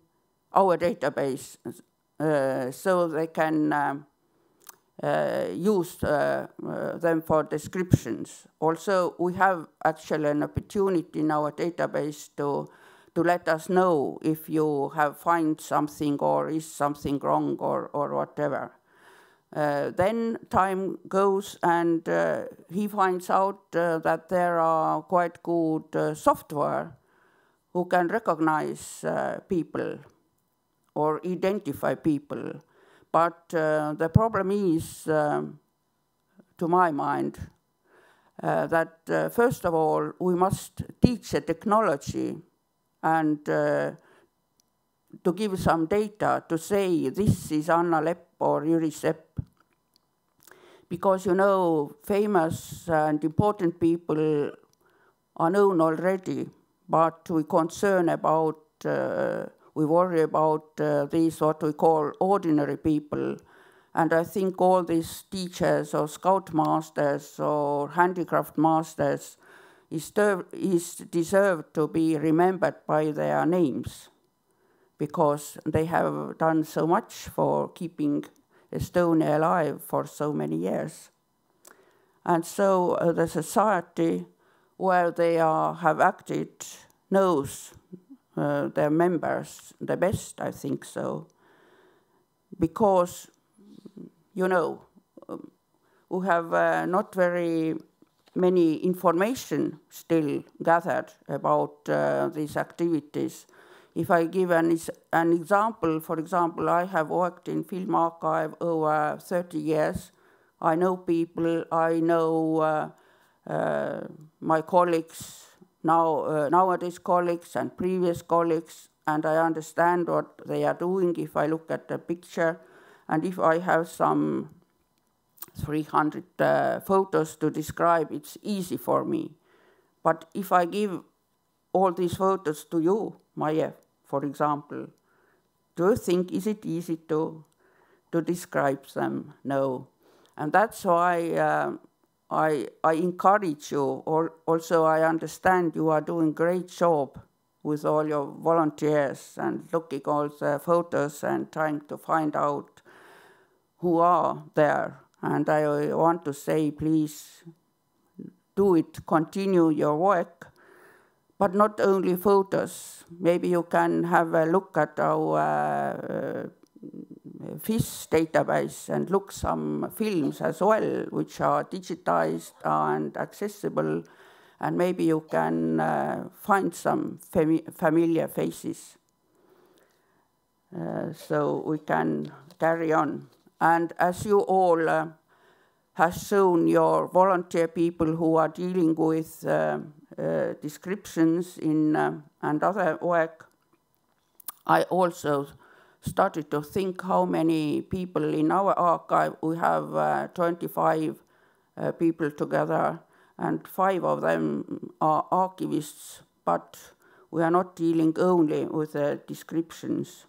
our database so they can use them for descriptions. Also, we have actually an opportunity in our database to let us know if you have find something or is something wrong or whatever. Then time goes and he finds out that there are quite good software who can recognize people or identify people. But the problem is, to my mind, that first of all, we must teach the technology and to give some data to say this is Anna Lepp or Jüri Sepp. Because, you know, famous and important people are known already, but we worry about these what we call ordinary people. And I think all these teachers or scout masters or handicraft masters is deserved to be remembered by their names because they have done so much for keeping Estonia alive for so many years. And so the society where they have acted knows their members the best, I think so. Because, you know, we have not very many information still gathered about these activities. If I give an example, for example, I have worked in film archive over 30 years. I know people, I know my colleagues, nowadays colleagues and previous colleagues, and I understand what they are doing if I look at the picture. And if I have some 300 photos to describe, it's easy for me. But if I give all these photos to you, Maie, for example, do you think is it easy to describe them? No. And that's why I encourage you, or also I understand you are doing a great job with all your volunteers and looking all the photos and trying to find out who are there. And I want to say, please do it, continue your work, but not only photos. Maybe you can have a look at our FIS database and look some films as well, which are digitized and accessible, and maybe you can find some familiar faces. So we can carry on. And as you all have shown your volunteer people who are dealing with descriptions in and other work, I also started to think how many people in our archive. We have 25 people together, and 5 of them are archivists, but we are not dealing only with the descriptions.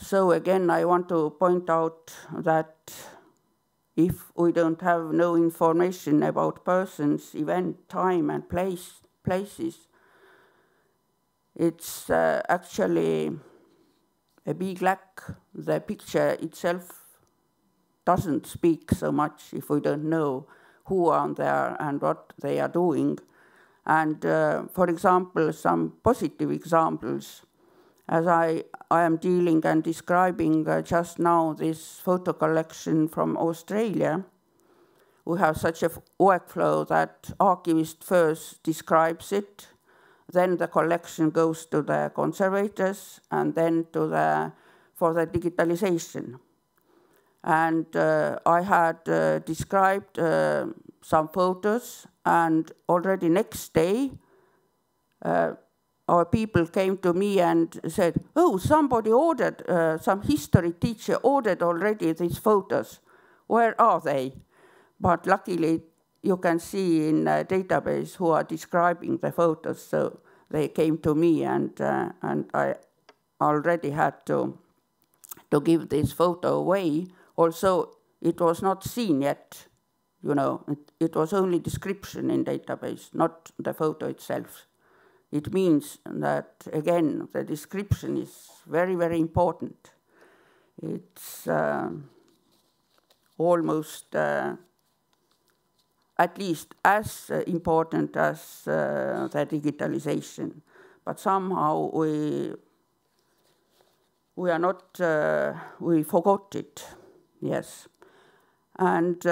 So again, I want to point out that if we don't have no information about persons, event, time, and places, it's actually a big lack. The picture itself doesn't speak so much if we don't know who are there and what they are doing. And for example, some positive examples, as I am dealing and describing just now this photo collection from Australia. We have such a workflow that archivist first describes it, then the collection goes to the conservators, and then to for the digitalization. And I had described some photos, and already next day, our people came to me and said, oh, somebody ordered, some history teacher ordered already these photos. Where are they? But luckily, you can see in a database who are describing the photos. So they came to me, and I already had to give this photo away. Also, it was not seen yet, you know, it was only description in database, not the photo itself. It means that, again, the description is very, very important. It's almost at least as important as the digitalization. But somehow we are not, we forgot it, yes. And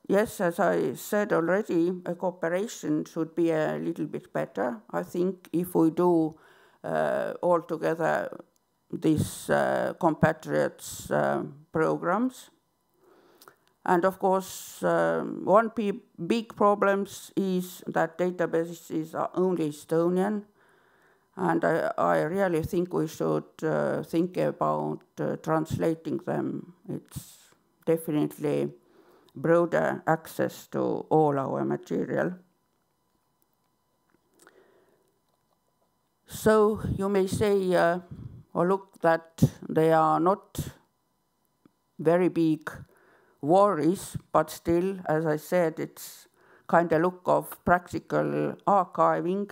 yes, as I said already, a cooperation should be a little bit better. I think if we do all together these compatriots programs. And of course, one big problem is that databases are only Estonian. And I really think we should think about translating them. It's definitely broader access to all our material. So you may say, or look, that they are not very big worries, but still, as I said, it's kind of look of practical archiving.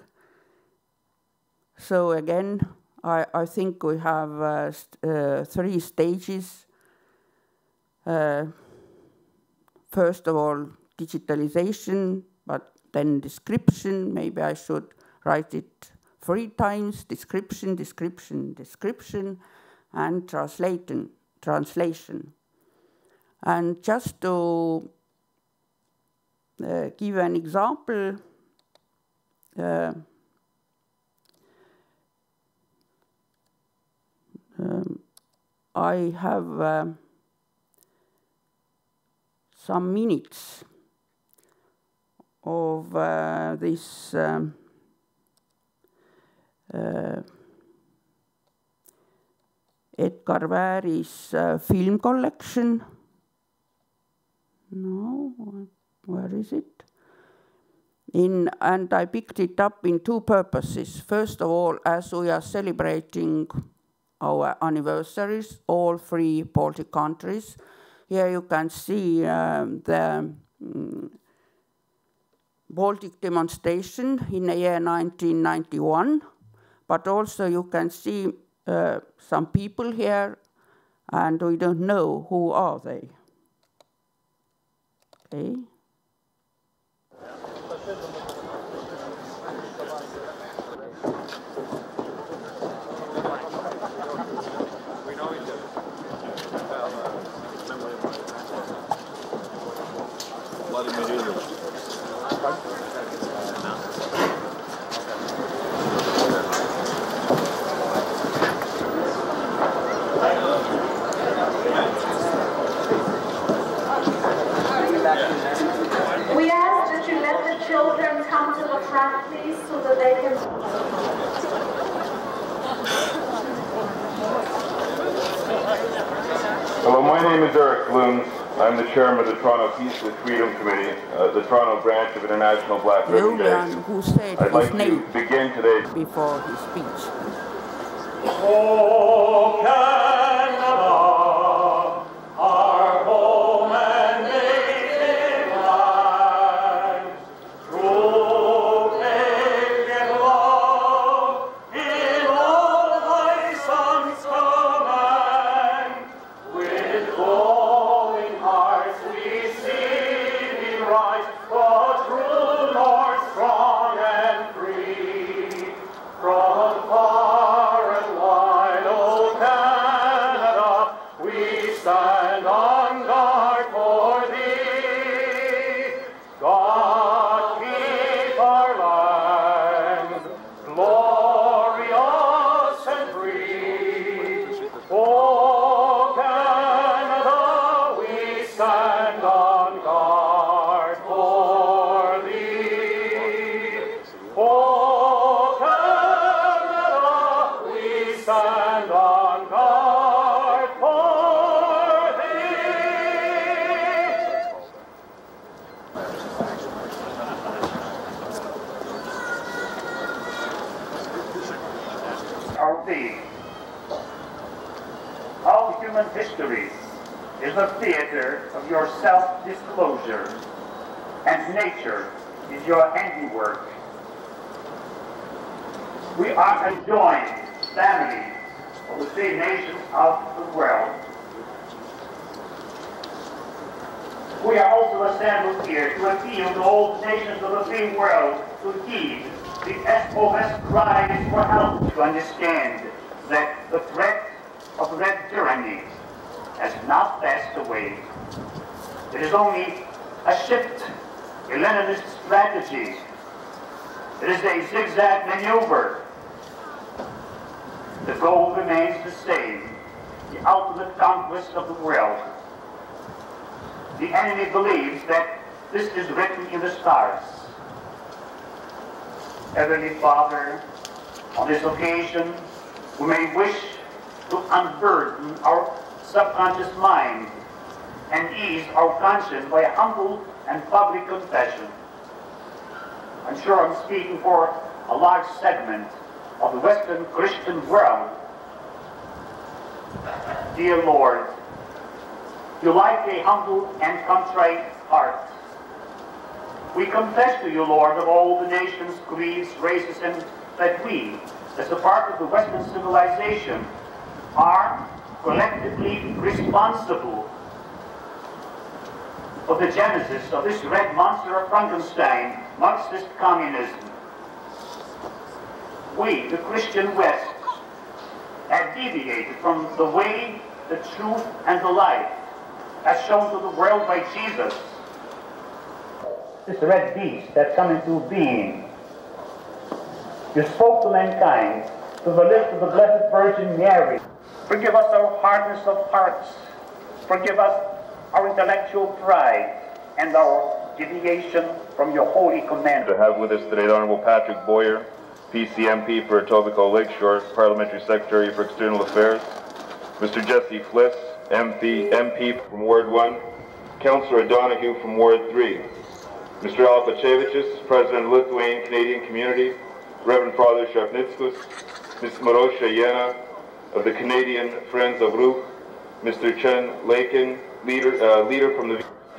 So again, I think we have 3 stages. First of all, digitalization, but then description. Maybe I should write it 3 times, description, description, description, and translation. And just to give an example, I have some minutes of this Edgar Vari's film collection. No, where is it? And I picked it up in 2 purposes. First of all, as we are celebrating our anniversaries, all 3 Baltic countries. Here you can see the Baltic demonstration in the year 1991, but also you can see some people here, and we don't know who are they. Okay. We ask that you let the children come to the front, please, so that they can... Hello, my name is Eric Blooms. I'm the chairman of the Toronto Peace and Freedom Committee, the Toronto branch of International Black Ribbon Day. Who said I'd like his name to begin today before his speech. Oh, Canada, our home and native land, true patriot love, in all thy sons command, with glowing hearts we see thee rise, the true North strong and free, from far and wide, O Canada. history is the theater of your self-disclosure, and nature is your handiwork. We are a joined family of the three nations of the world. We are also assembled here to appeal to all the nations of the free world to heed the SOS cries for help, to understand that the threat of red tyranny has not passed away. It is only a shift in Leninist strategy. It is a zigzag maneuver. The goal remains the same, the ultimate conquest of the world. The enemy believes that this is written in the stars. Heavenly Father, on this occasion, we may wish to unburden our subconscious mind and ease our conscience by a humble and public confession. I'm sure I'm speaking for a large segment of the Western Christian world. Dear Lord, you like a humble and contrite heart. We confess to you, Lord, of all the nations, creeds, races, and that we, as a part of the Western civilization, are collectively responsible for the genesis of this red monster of Frankenstein, Marxist communism. We, the Christian West, have deviated from the way, the truth, and the life as shown to the world by Jesus. This red beast has come into being. You spoke to mankind through the lips of the Blessed Virgin Mary. Forgive us our hardness of hearts. Forgive us our intellectual pride and our deviation from your holy command. To have with us today the Honourable Patrick Boyer, PCMP for Etobicoke Lakeshore, Parliamentary Secretary for External Affairs, Mr. Jesse Fliss, MP from Ward 1, Councillor Donahue from Ward 3, Mr. Alpachevichus, President of Lithuanian Canadian Community, Reverend Father Sharpnitskus, Ms. Marosha Yena of the Canadian Friends of Ruch, Mr. Chen Lakin, leader from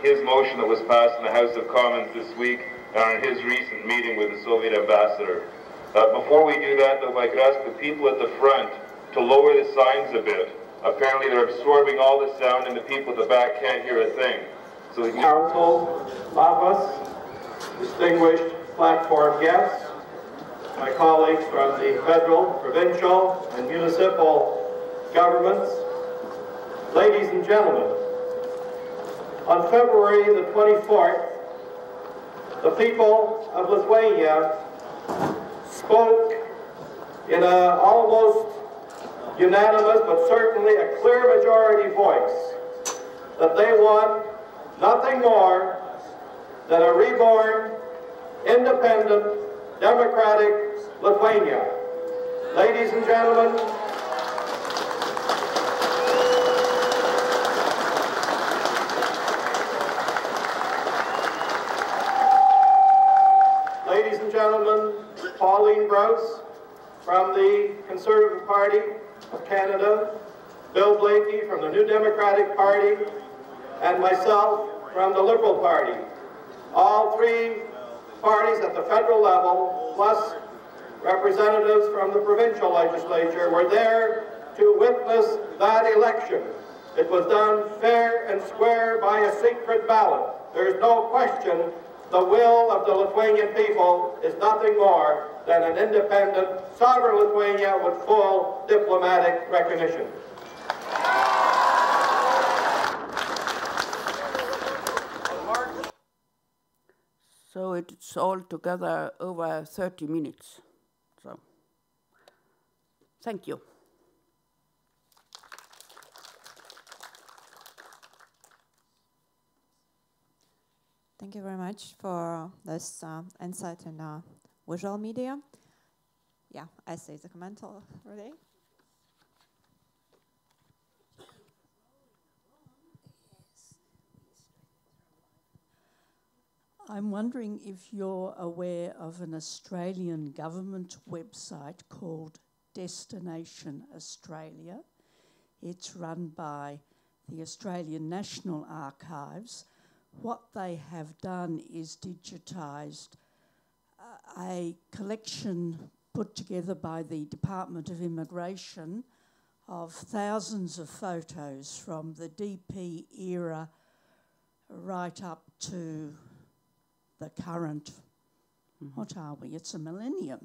his motion that was passed in the House of Commons this week and his recent meeting with the Soviet ambassador. Before we do that, though, I could ask the people at the front to lower the signs a bit. Apparently they're absorbing all the sound and the people at the back can't hear a thing. So the Council, office, distinguished platform guests, my colleagues from the federal, provincial, and municipal governments, ladies and gentlemen, on February the 24th, the people of Lithuania spoke in an almost unanimous but certainly a clear majority voice that they want nothing more than a reborn, independent, democratic Lithuania. Ladies and gentlemen, Pauline Brous from the Conservative Party of Canada, Bill Blakey from the New Democratic Party, and myself from the Liberal Party. All three parties at the federal level, plus representatives from the provincial legislature, were there to witness that election. It was done fair and square by a secret ballot. There is no question the will of the Lithuanian people is nothing more than an independent, sovereign Lithuania with full diplomatic recognition. So it's altogether over 30 minutes. So, thank you. Thank you very much for this insight in visual media. Yeah, I see the comment already. I'm wondering if you're aware of an Australian government website called Destination Australia. It's run by the Australian National Archives. What they have done is digitised a collection put together by the Department of Immigration of thousands of photos from the DP era right up to the current, what are we? It's a millennium.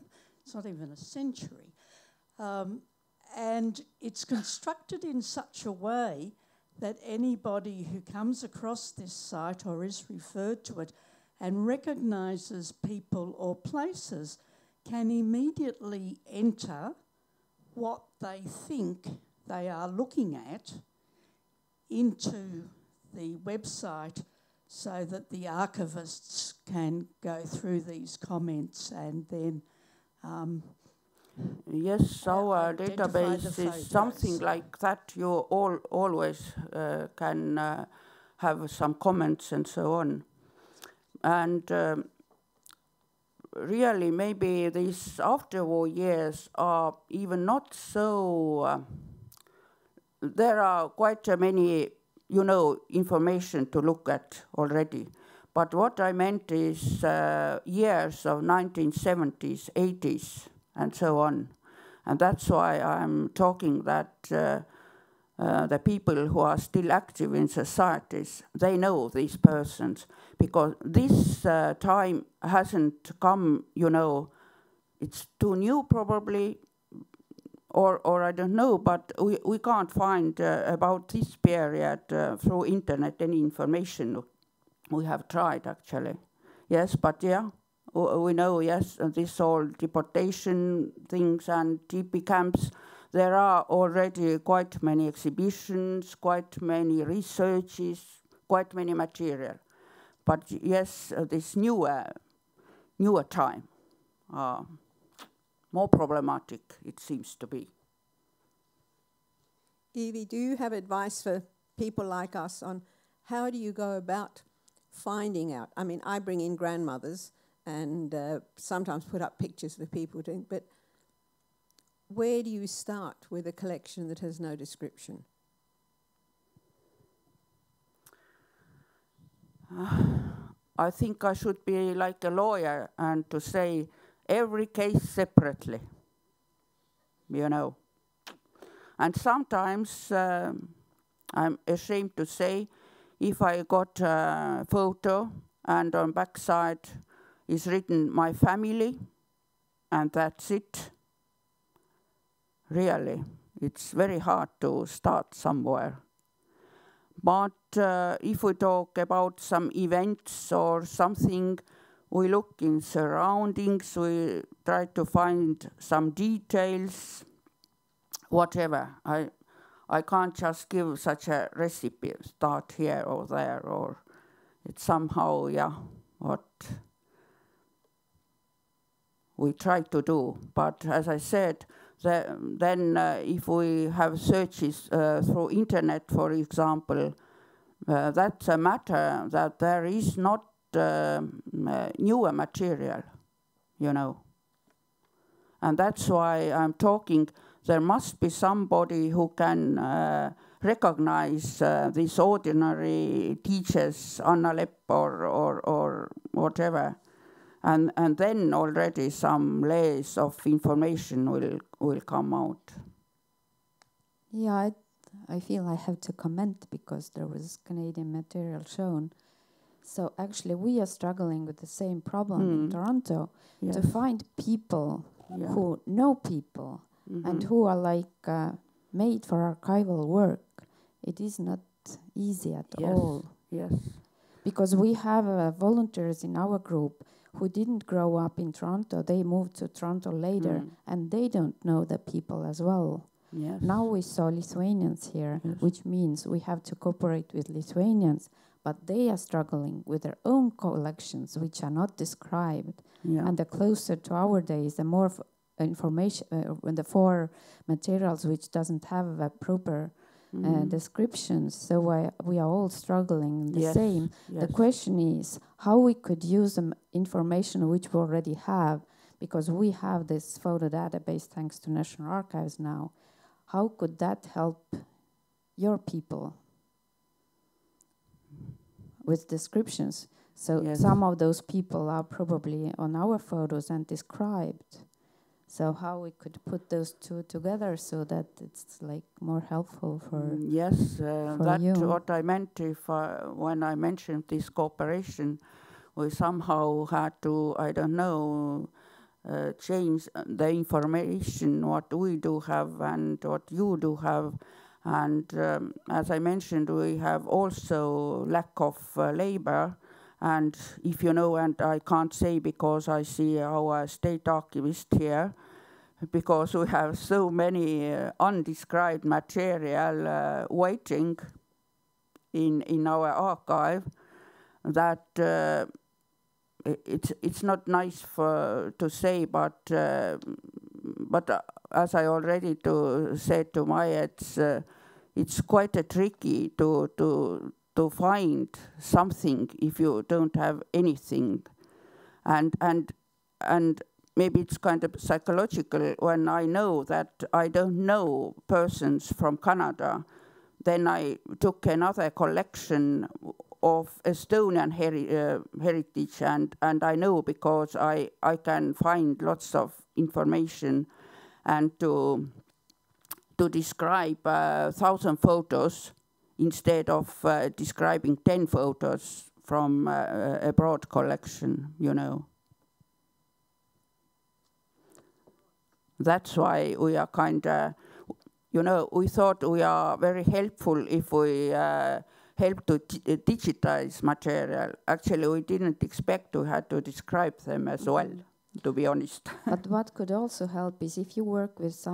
It's not even a century. And it's constructed in such a way that anybody who comes across this site or is referred to it and recognises people or places can immediately enter what they think they are looking at into the website so that the archivists can go through these comments and then yes, our database is something like that. You always can have some comments and so on. And really, maybe these after-war years are even not so... there are quite many, you know, information to look at already. But what I meant is years of 1970s, 80s, and so on. And that's why I'm talking that the people who are still active in societies, they know these persons, because this time hasn't come, you know, it's too new probably, or I don't know, but we can't find about this period through internet any information. We have tried actually. Yes, but yeah, we know, yes, this all deportation things and TP camps, there are already quite many exhibitions, quite many researches, quite many material. But yes, this newer time, more problematic it seems to be. Evie, do you have advice for people like us on how do you go about finding out? I mean, I bring in grandmothers and sometimes put up pictures of the people doing, but where do you start with a collection that has no description? I think I should be like a lawyer and to say every case separately, you know. And sometimes I'm ashamed to say if I got a photo and on backside is written my family and that's it, really, it's very hard to start somewhere. But if we talk about some events or something, we look in surroundings, we try to find some details, whatever. I can't just give such a recipe, start here or there, or it's somehow, yeah, what we try to do. But as I said, then if we have searches through internet, for example, that's a matter that there is not newer material, you know. And that's why I'm talking, there must be somebody who can recognize these ordinary teachers, Anna Lepp or whatever. And then already some layers of information will come out. Yeah, I feel I have to comment because there was Canadian material shown. So actually we are struggling with the same problem in Toronto, to find people who know people and who are like made for archival work. It is not easy at all. Yes. Because we have volunteers in our group who didn't grow up in Toronto. They moved to Toronto later and they don't know the people as well. Yes. Now we saw Lithuanians here, which means we have to cooperate with Lithuanians, but they are struggling with their own collections, which are not described. And the closer to our days, the more information, the for materials which doesn't have a proper descriptions. So we are all struggling the same. The question is how we could use the information which we already have, because we have this photo database thanks to National Archives now. How could that help your people with descriptions. So Yes. some of those people are probably on our photos and described. So how we could put those two together so that it's like more helpful for yes, for that's you. what I meant when I mentioned this cooperation. We somehow had to, I don't know, change the information what we do have and what you do have. And as I mentioned, we have also lack of labor. And if you know, and I can't say because I see our state archivist here, because we have so many undescribed material waiting in our archive, that it's not nice to say, but as I already said to Maya, it's quite a tricky to find something if you don't have anything, and maybe it's kind of psychological. When I know that I don't know persons from Canada, then I took another collection of Estonian heritage, and I know because I can find lots of information, and to describe 1,000 photos instead of describing 10 photos from a broad collection, you know. That's why we are kind of, you know, we thought we are very helpful if we help to digitize material. Actually, we didn't expect to have to describe them as well, to be honest. But what could also help is if you work with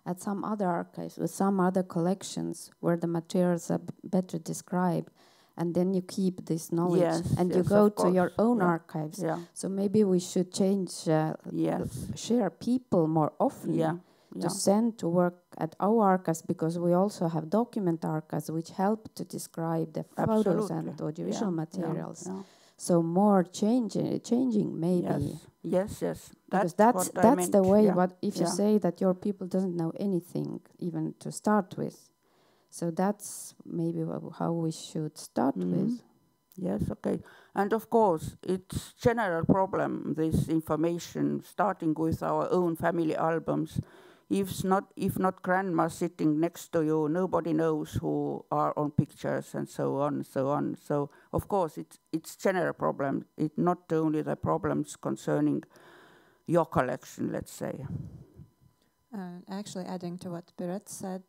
at some other archives, with some other collections where the materials are better described, and then you keep this knowledge, yes, and yes, you go of to your course. own Yeah. archives. Yeah. So maybe we should change, Yes. share people more often Yeah. to Yeah. send to work at our archives, because we also have document archives which help to describe the photos and Absolutely. audiovisual Yeah, materials. yeah, yeah. So more changing maybe. Yes, yes. Because That's what I that's meant. the way. Yeah. What if you Yeah. say that your people doesn't know anything even to start with? So that's maybe how we should start with. Yes, okay. And of course, it's general problem, this information, starting with our own family albums. If not grandma sitting next to you, nobody knows who are on pictures and so on, so on. So of course, it's general problem. It's not only the problems concerning your collection, let's say. Actually, adding to what Piret said,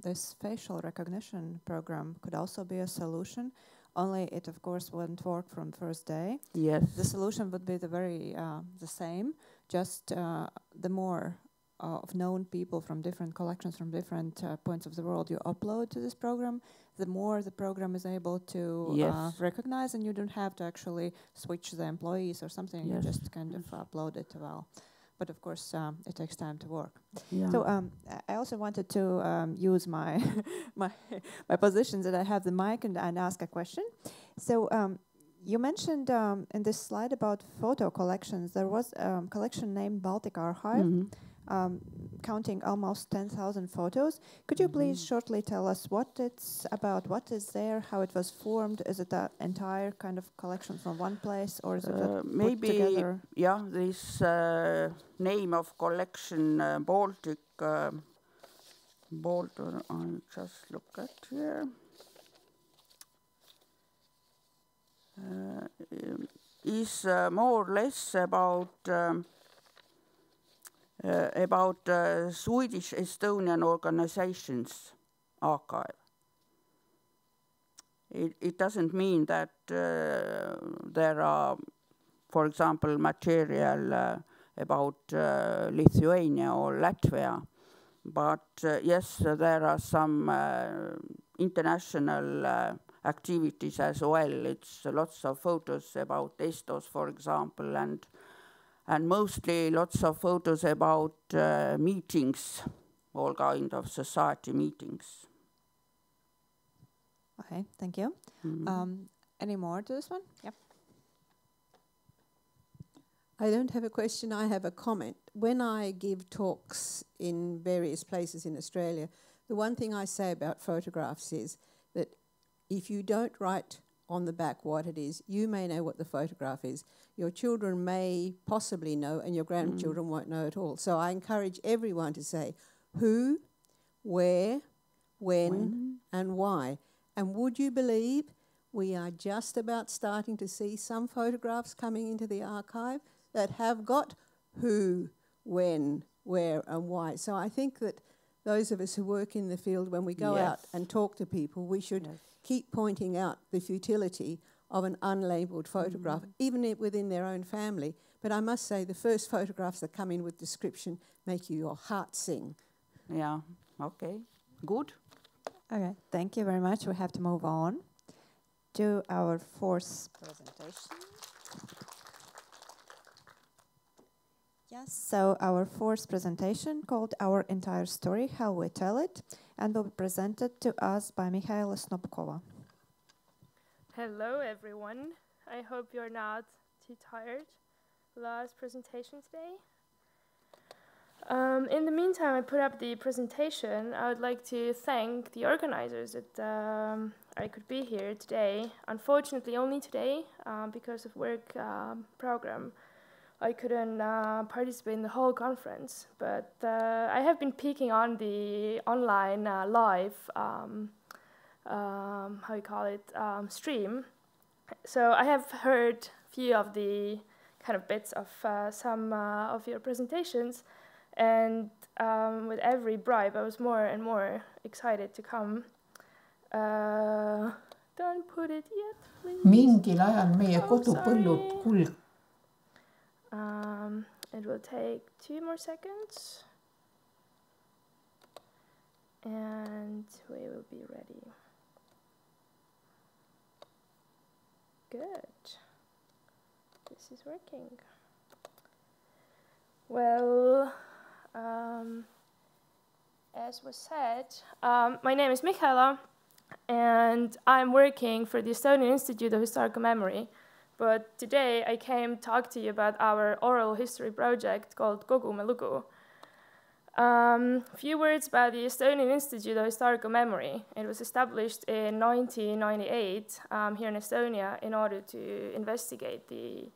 this facial recognition program could also be a solution. Only it, of course, wouldn't work from first day. Yes. The solution would be the same, just the more of known people from different collections, from different points of the world you upload to this program, the more the program is able to Yes. recognize, and you don't have to actually switch the employees or something. Yes. You just kind of upload it well. But of course, it takes time to work. Yeah. So I also wanted to use my my position that I have the mic and ask a question. So you mentioned in this slide about photo collections, there was a collection named Baltic Archive, counting almost 10,000 photos. Could you please shortly tell us what it's about, what is there, how it was formed? Is it an entire kind of collection from one place, or is it maybe, put together? Yeah, this name of collection, Baltic, I'll just look at here. Is more or less about Swedish Estonian organizations archive. It doesn't mean that there are, for example, material about Lithuania or Latvia, but yes, there are some international activities as well. It's lots of photos about Estos, for example, and mostly lots of photos about meetings, all kind of society meetings. Okay, thank you. Any more to this one? Yep. I don't have a question, I have a comment. When I give talks in various places in Australia, The one thing I say about photographs is that if you don't write on the back what it is, you may know what the photograph is. Your children may possibly know, and your grandchildren won't know at all. So I encourage everyone to say who, where, when, and why. And would you believe we are just about starting to see some photographs coming into the archive that have got who, when, where, and why. So I think that those of us who work in the field, when we go out and talk to people, we should keep pointing out the futility of an unlabelled photograph, even within their own family. But I must say, the first photographs that come in with description make your heart sing. Yeah, okay, good. Okay, thank you very much. We have to move on to our fourth presentation. Yes, so our fourth presentation called Our Entire Story, How We Tell It, and will be presented to us by Mihaela Snopkova. Hello everyone, I hope you're not too tired. Last presentation today. In the meantime, I put up the presentation. I would like to thank the organizers that I could be here today. Unfortunately, only today, because of work program. I couldn't participate in the whole conference, but I have been peeking on the online live, how you call it, stream. So I have heard a few of the kind of bits of some of your presentations, and with every bribe I was more and more excited to come. Don't put it yet, please. Mingil ajal meie kodupõllud kuld. It will take 2 more seconds, and we will be ready. Good. This is working. Well, as was said, my name is Mihaela, and I'm working for the Estonian Institute of Historical Memory. But today I came to talk to you about our oral history project called Kogume lugu. Few words about the Estonian Institute of Historical Memory. It was established in 1998 here in Estonia in order to investigate the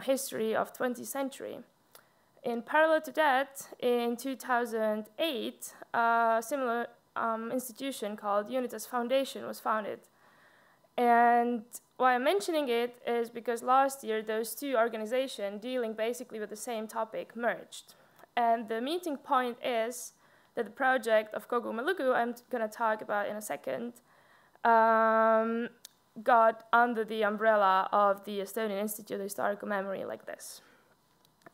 history of 20th century. In parallel to that, in 2008, a similar institution called Unitas Foundation was founded. And why I'm mentioning it is because last year those two organizations dealing basically with the same topic merged. And the meeting point is that the project of Kogume lugu, I'm going to talk about in a second, got under the umbrella of the Estonian Institute of Historical Memory like this.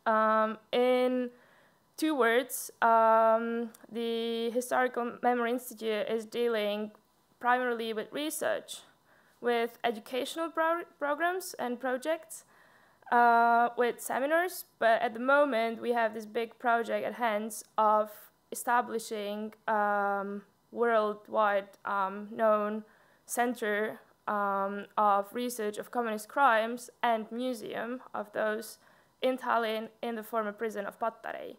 In 2 words, the Historical Memory Institute is dealing primarily with research, with educational programs and projects, with seminars, but at the moment we have this big project at hand of establishing worldwide known center of research of communist crimes and museum of those in Tallinn in the former prison of Patarei.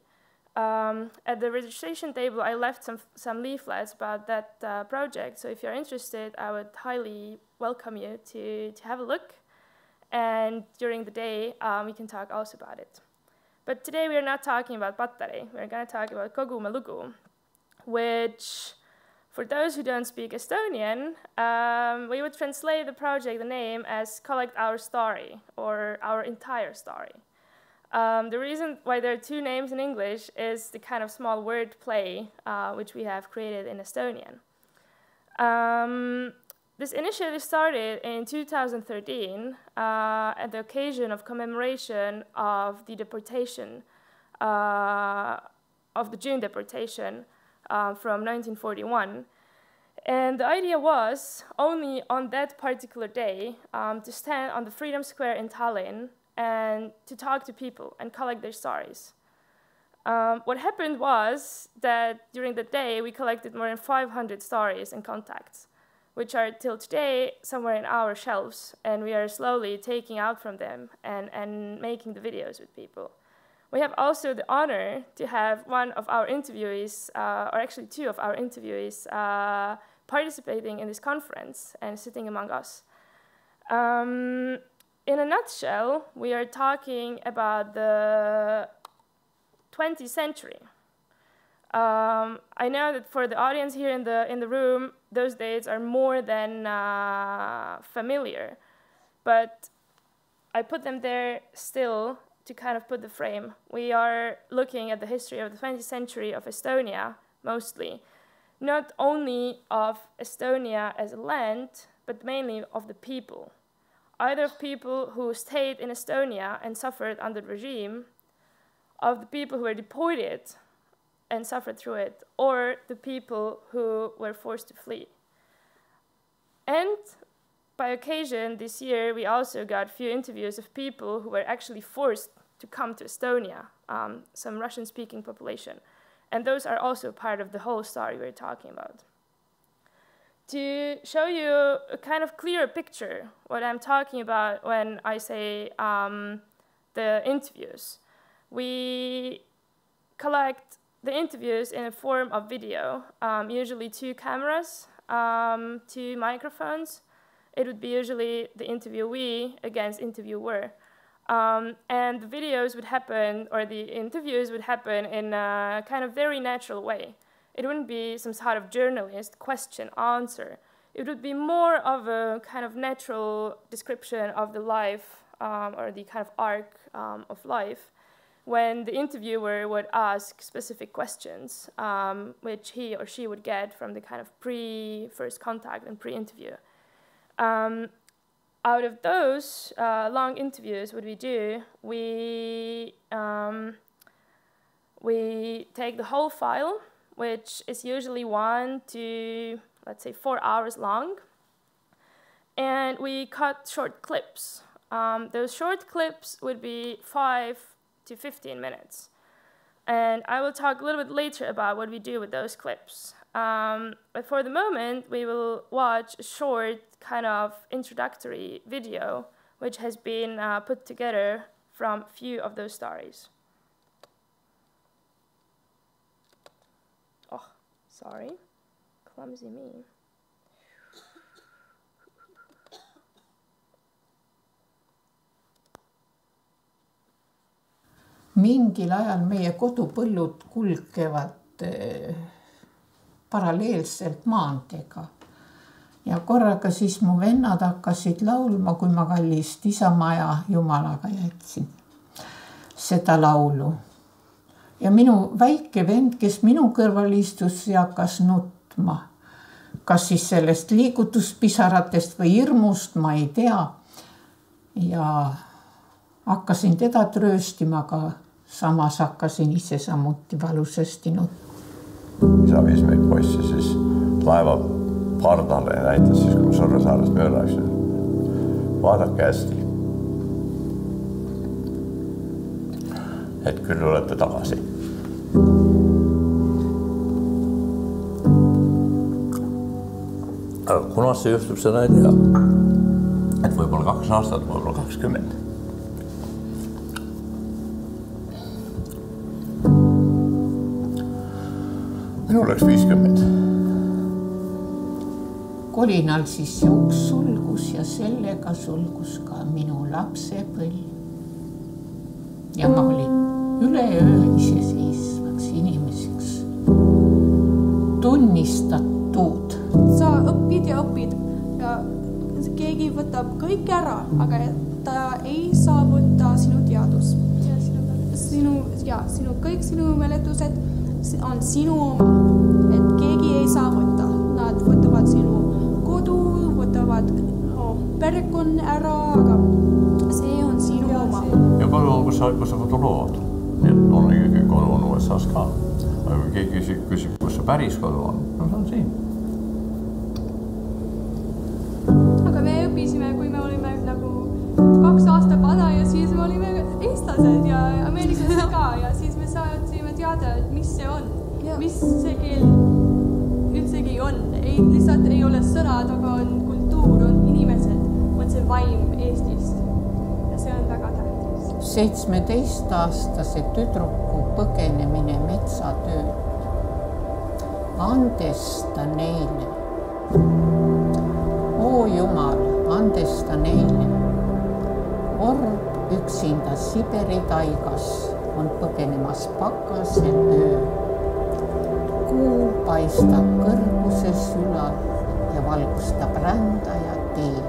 At the registration table, I left some leaflets about that project, so if you're interested, I would highly welcome you to have a look. And during the day, we can talk also about it. But today we are not talking about Patarei. We're going to talk about Kogume lugu, which, for those who don't speak Estonian, we would translate the project, the name, as Collect Our Story, or Our Entire Story. The reason why there are 2 names in English is the kind of small word play which we have created in Estonian. This initiative started in 2013 at the occasion of commemoration of the deportation, of the June deportation from 1941. And the idea was only on that particular day to stand on the Freedom Square in Tallinn and to talk to people and collect their stories. What happened was that during the day we collected more than 500 stories and contacts, which are till today somewhere in our shelves, and we are slowly taking out from them and making the videos with people. We have also the honor to have one of our interviewees, or actually two of our interviewees, participating in this conference and sitting among us. In a nutshell, we are talking about the 20th century. I know that for the audience here in the room, those dates are more than familiar, but I put them there still to kind of put the frame. We are looking at the history of the 20th century of Estonia, mostly. Not only of Estonia as a land, but mainly of the people. Either of people who stayed in Estonia and suffered under the regime, of the people who were deported and suffered through it, or the people who were forced to flee. And by occasion, this year, we also got a few interviews of people who were actually forced to come to Estonia, some Russian-speaking population. And those are also part of the whole story we're talking about. To show you a kind of clearer picture what I'm talking about when I say the interviews, we collect the interviews in a form of video, usually 2 cameras, 2 microphones. It would be usually the interviewee against interviewer. And the videos would happen, or the interviews would happen in a kind of very natural way. It wouldn't be some sort of journalist question answer. It would be more of a kind of natural description of the life, or the kind of arc of life, when the interviewer would ask specific questions, which he or she would get from the kind of pre-first contact and pre-interview. Out of those long interviews, what we do, we take the whole file, which is usually 1 to, let's say, 4 hours long, and we cut short clips. Those short clips would be 5 to 15 minutes. And I will talk a little bit later about what we do with those clips. But for the moment, we will watch a short kind of introductory video, which has been put together from a few of those stories. Oh, sorry, clumsy me. Mingil ajal meie kodupõllud kulgevad paralleelselt maanteega. Ja korraga siis mu vennad hakkasid laulma, kui ma kallist Isamaa ja Jumalaga jätsin seda laulu. Ja minu väike vend, kes minu kõrval istus, hakkas nutma. Kas siis sellest liigutuspisaratest või hirmust, ma ei tea. Ja hakkasin teda trööstima, aga samas hakkasin ise samuti valusasti nutma. Isa viis meid poissi siis laeva pardale ja näitas siis, kui Sõrvesaarest mööda läksin. Vaadake hästi. Et küll olete tagasi. Aga kunas see juhtub, seda ei tea. Et võib-olla 2 aastat, võib-olla 20. Minul läks 50. Kolinal siis jooks sulgus ja sellega sulgus ka minu lapsepõlv. Ja ma olin üleöö iseseisvaks inimeseks tunnistatud. Sa õpid ja keegi võtab kõik ära, aga ta ei saa võtta sinu teadus. Kõik sinu mäletused on sinu oma, et keegi ei saa võtta. Nad võtavad sinu kodu, võtavad perekond ära, aga see on sinu oma. Ja kodu on, kus sa kodu lood. Nii et on ikkagi kodu on USA-s ka. Aga kui keegi küsib, kus see päris kodu on, no see on siin. Aga me õpisime, kui me olime nagu 2 aasta vana ja siis me olime eestlased ja ameeriklased ka ja siis me saatsime teada, et mis see on, mis see keel üldsegi on. Lihtsalt ei ole sõnad, aga on kultuur, on inimesed, on see vaim Eestist ja see on väga tähtis. 17-aastase tüdruku põgenemine metsatööl. Andesta neile. Oo Jumal, andesta neile. Orb üksinda Siberi taigas on põgenemas pakasel ööl. Kuu paistab kõrguses ülal ja valgustab rändaja teed.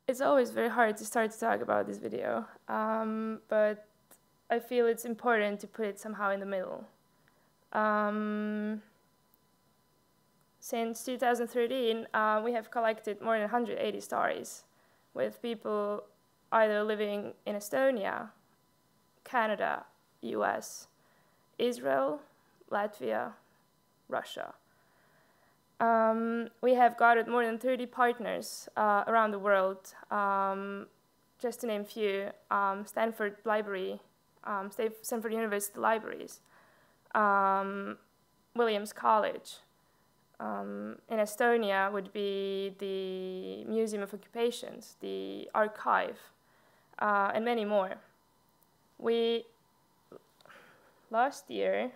It's always very hard to start to talk about this video, but I feel it's important to put it somehow in the middle. Since 2013, we have collected more than 180 stories with people either living in Estonia, Canada, US, Israel, Latvia, Russia. We have gathered more than 30 partners around the world. Just to name a few, Stanford Library, Stanford University Libraries, Williams College. In Estonia would be the Museum of Occupations, the Archive, and many more. Last year,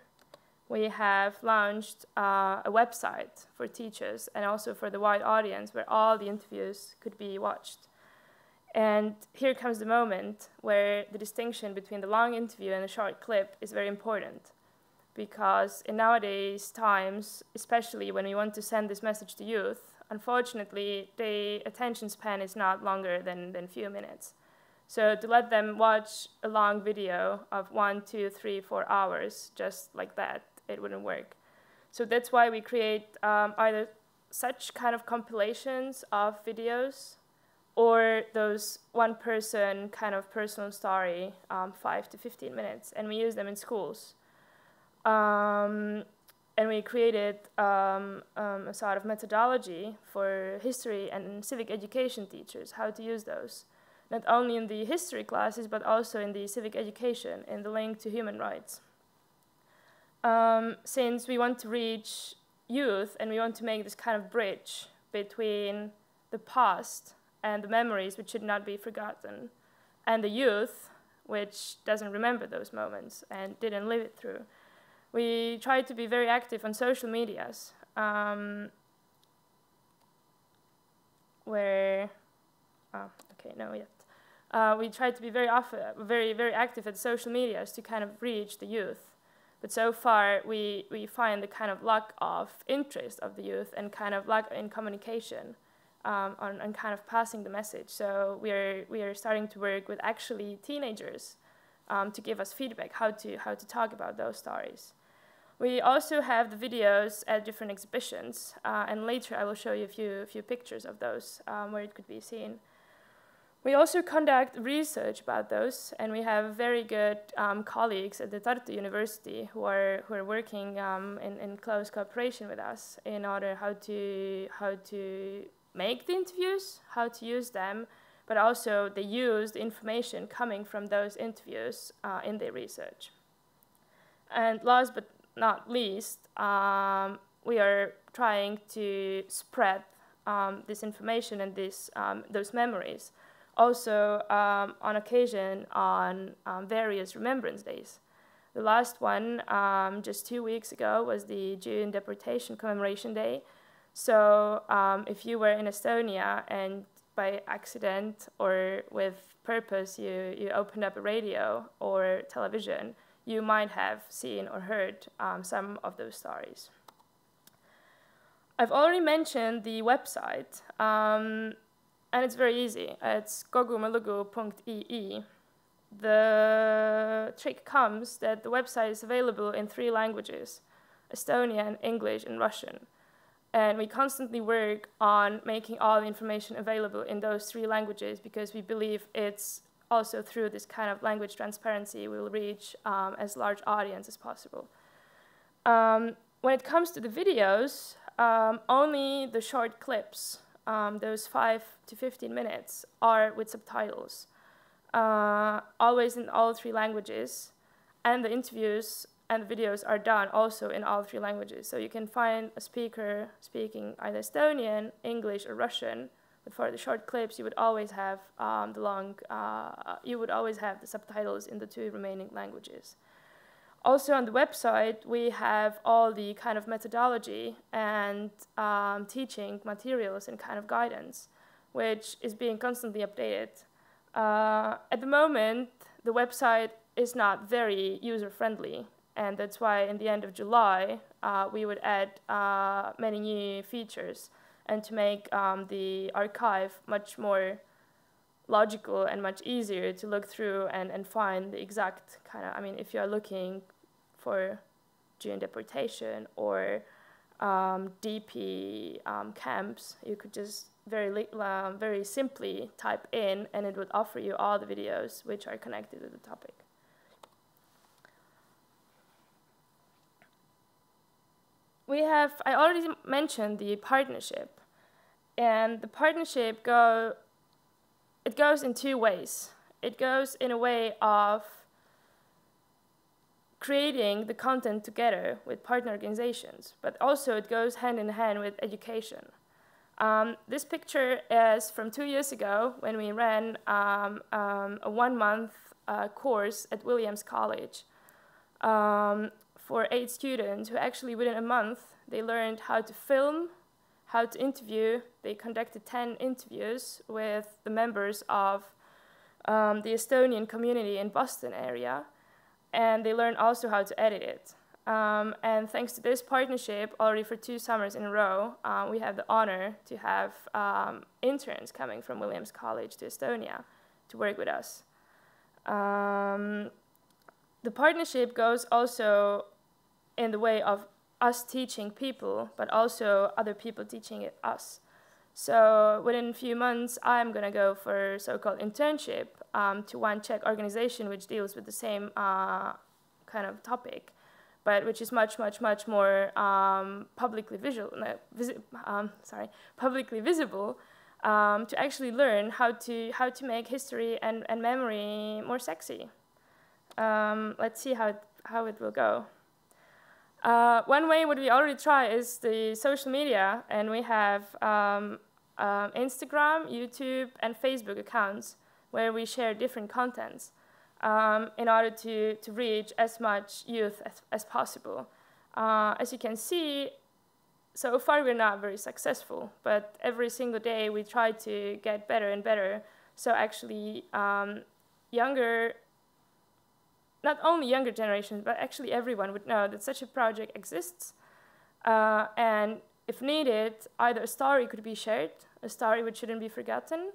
we have launched a website for teachers and also for the wide audience where all the interviews could be watched. And here comes the moment where the distinction between the long interview and a short clip is very important. Because in nowadays times, especially when we want to send this message to youth, unfortunately, the attention span is not longer than a few minutes. So to let them watch a long video of 1, 2, 3, 4 hours, just like that, it wouldn't work. So that's why we create either such kind of compilations of videos or those one-person kind of personal story, 5 to 15 minutes, and we use them in schools. And we created a sort of methodology for history and civic education teachers, how to use those. Not only in the history classes, but also in the civic education, in the link to human rights. Since we want to reach youth and we want to make this kind of bridge between the past and the memories which should not be forgotten, and the youth which doesn't remember those moments and didn't live it through, we try to be very active on social medias, we try to be very active at social medias to kind of reach the youth. But so far, we find the kind of lack of interest of the youth and kind of lack in communication on kind of passing the message. So we are starting to work with actually teenagers to give us feedback how to talk about those stories. We also have the videos at different exhibitions, and later I will show you a few pictures of those where it could be seen. We also conduct research about those, and we have very good colleagues at the Tartu University who are working in close cooperation with us in order how to make the interviews, how to use them, but also they use the information coming from those interviews in their research. And last but not least, we are trying to spread this information and those memories. Also, on occasion on various remembrance days. The last one, just 2 weeks ago, was the June Deportation Commemoration Day. So if you were in Estonia and by accident or with purpose you opened up a radio or television, you might have seen or heard some of those stories. I've already mentioned the website. And it's very easy. It's kogumelugu.ee. The trick comes that the website is available in 3 languages: Estonian, English, and Russian. And we constantly work on making all the information available in those 3 languages because we believe it's also through this kind of language transparency we will reach as large audience as possible. When it comes to the videos, only the short clips, those 5 to 15 minutes, are with subtitles, always in all 3 languages, and the interviews and the videos are done also in all 3 languages. So you can find a speaker speaking either Estonian, English, or Russian, but for the short clips, you would always have the subtitles in the 2 remaining languages. Also on the website, we have all the kind of methodology and teaching materials and kind of guidance, which is being constantly updated. At the moment, the website is not very user-friendly, and that's why in the end of July, we would add many new features and to make the archive much more logical and much easier to look through and find the exact kind of, I mean, if you're looking for June deportation or DP camps, you could just very simply type in and it would offer you all the videos which are connected to the topic. I already mentioned the partnership, and the partnership it goes in 2 ways. It goes in a way of creating the content together with partner organizations, but also it goes hand in hand with education. This picture is from 2 years ago when we ran a 1-month course at Williams College for 8 students who actually within a month, they learned how to film, how to interview. They conducted 10 interviews with the members of the Estonian community in Boston area, and they learned also how to edit it. And thanks to this partnership, already for 2 summers in a row, we have the honor to have interns coming from Williams College to Estonia to work with us. The partnership goes also in the way of us teaching people, but also other people teaching us. So within a few months, I'm going to go for so-called internship to one Czech organization which deals with the same kind of topic, but which is much more publicly visible to actually learn how to make history and memory more sexy. Let's see how it will go. One way what we already try is the social media, and we have Instagram, YouTube, and Facebook accounts where we share different contents in order to reach as much youth as possible. As you can see, so far we're not very successful, but every single day we try to get better and better. So actually not only younger generations, but actually everyone would know that such a project exists. And if needed, either a story could be shared, a story which shouldn't be forgotten,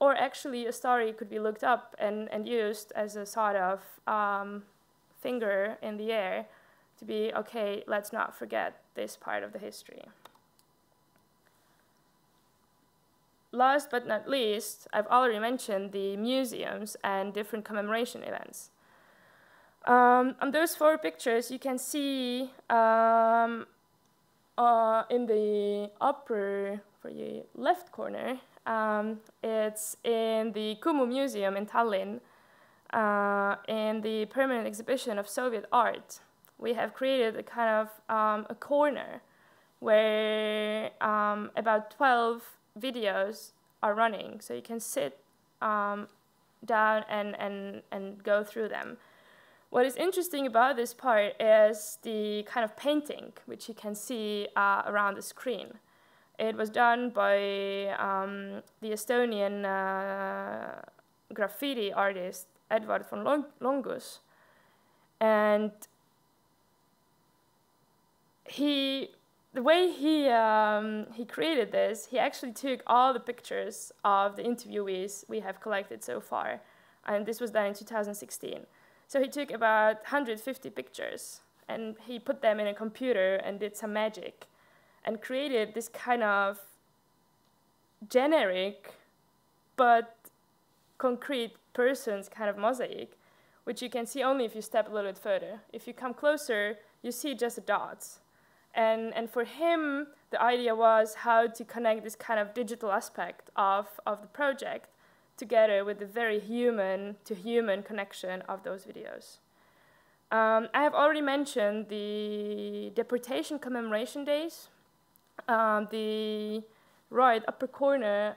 or actually a story could be looked up and used as a sort of finger in the air to be, okay, let's not forget this part of the history. Last but not least, I've already mentioned the museums and different commemoration events. On those 4 pictures, you can see in the upper, for the left corner, it's in the Kumu Museum in Tallinn, in the permanent exhibition of Soviet art. We have created a kind of a corner where about 12 videos are running, so you can sit down and go through them. What is interesting about this part is the kind of painting, which you can see around the screen. It was done by the Estonian graffiti artist Edward von Longus. And the way he created this, he actually took all the pictures of the interviewees we have collected so far. And this was done in 2016. So he took about 150 pictures and he put them in a computer and did some magic and created this kind of generic but concrete person's kind of mosaic, which you can see only if you step a little bit further. If you come closer, you see just the dots. And for him, the idea was how to connect this kind of digital aspect of the project together with the very human-to-human connection of those videos. I have already mentioned the deportation commemoration days. The right upper corner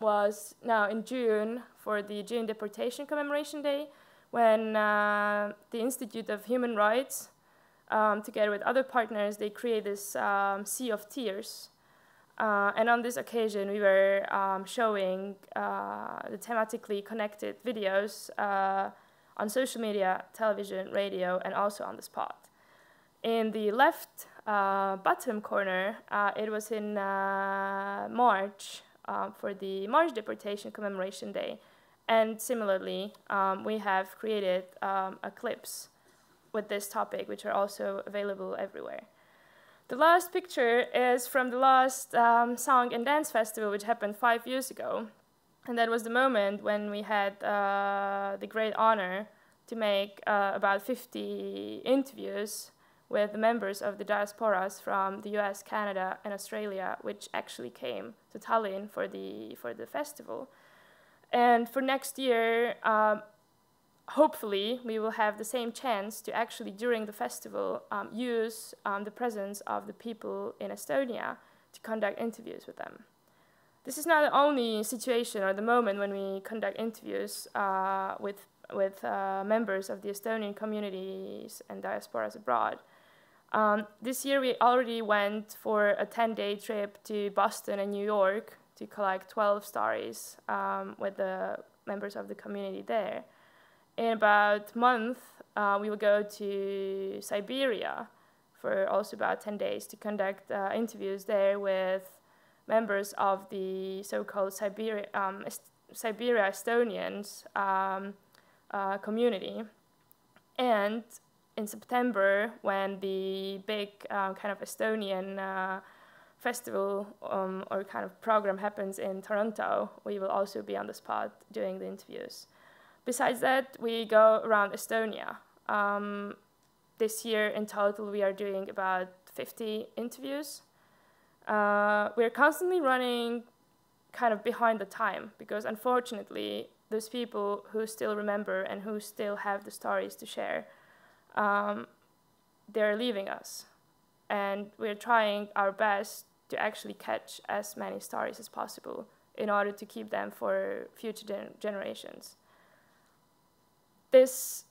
was now in June for the June Deportation Commemoration Day, when the Institute of Human Rights, together with other partners, they create this Sea of Tears. And on this occasion, we were showing the thematically connected videos on social media, television, radio, and also on the spot. In the left bottom corner, it was in March for the March Deportation Commemoration Day. And similarly, we have created clips with this topic, which are also available everywhere. The last picture is from the last Song and Dance Festival, which happened 5 years ago. And that was the moment when we had the great honor to make about 50 interviews with the members of the diasporas from the US, Canada, and Australia, which actually came to Tallinn for the festival. And for next year, hopefully, we will have the same chance to actually, during the festival, use the presence of the people in Estonia to conduct interviews with them. This is not the only situation or the moment when we conduct interviews with members of the Estonian communities and diasporas abroad. This year, we already went for a 10-day trip to Boston and New York to collect 12 stories with the members of the community there. In about a month, we will go to Siberia for also about 10 days to conduct interviews there with members of the so-called Siberia Estonians community. And in September, when the big kind of Estonian festival or kind of program happens in Toronto, we will also be on the spot doing the interviews. Besides that, we go around Estonia. This year in total, we are doing about 50 interviews. We're constantly running kind of behind the time because unfortunately, those people who still remember and who still have the stories to share, they're leaving us. And we're trying our best to actually catch as many stories as possible in order to keep them for future generations. This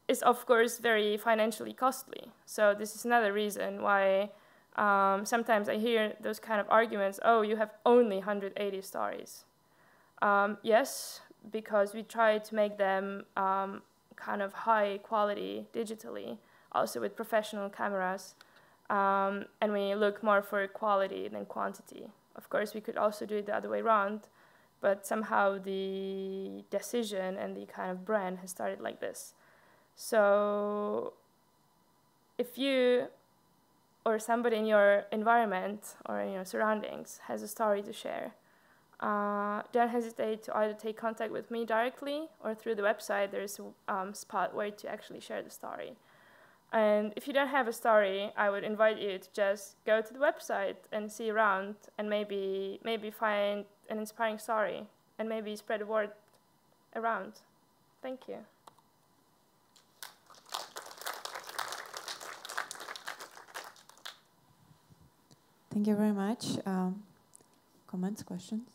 is, of course, very financially costly. So this is another reason why sometimes I hear those kind of arguments, oh, you have only 180 stories. Yes, because we try to make them kind of high quality digitally, also with professional cameras, and we look more for quality than quantity. Of course, we could also do it the other way around, but somehow the decision and the kind of brand has started like this. So if you or somebody in your environment or in your surroundings has a story to share, don't hesitate to either take contact with me directly or through the website. There's a spot where to actually share the story. And if you don't have a story, I would invite you to just go to the website and see around and maybe find an inspiring story and maybe spread the word around. Thank you. Thank you very much. Comments, questions?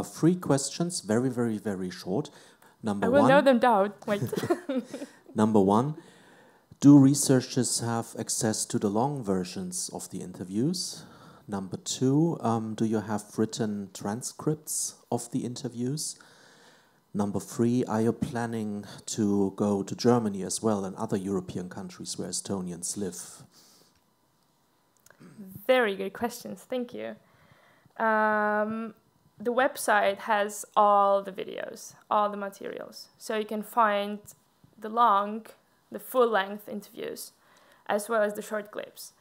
Three questions, very, very, very short. Number I will one, know them down. Wait. Number one, do researchers have access to the long versions of the interviews? Number two, do you have written transcripts of the interviews? Number three, are you planning to go to Germany as well and other European countries where Estonians live? Very good questions, thank you. The website has all the videos, all the materials. So you can find the full-length interviews, as well as the short clips.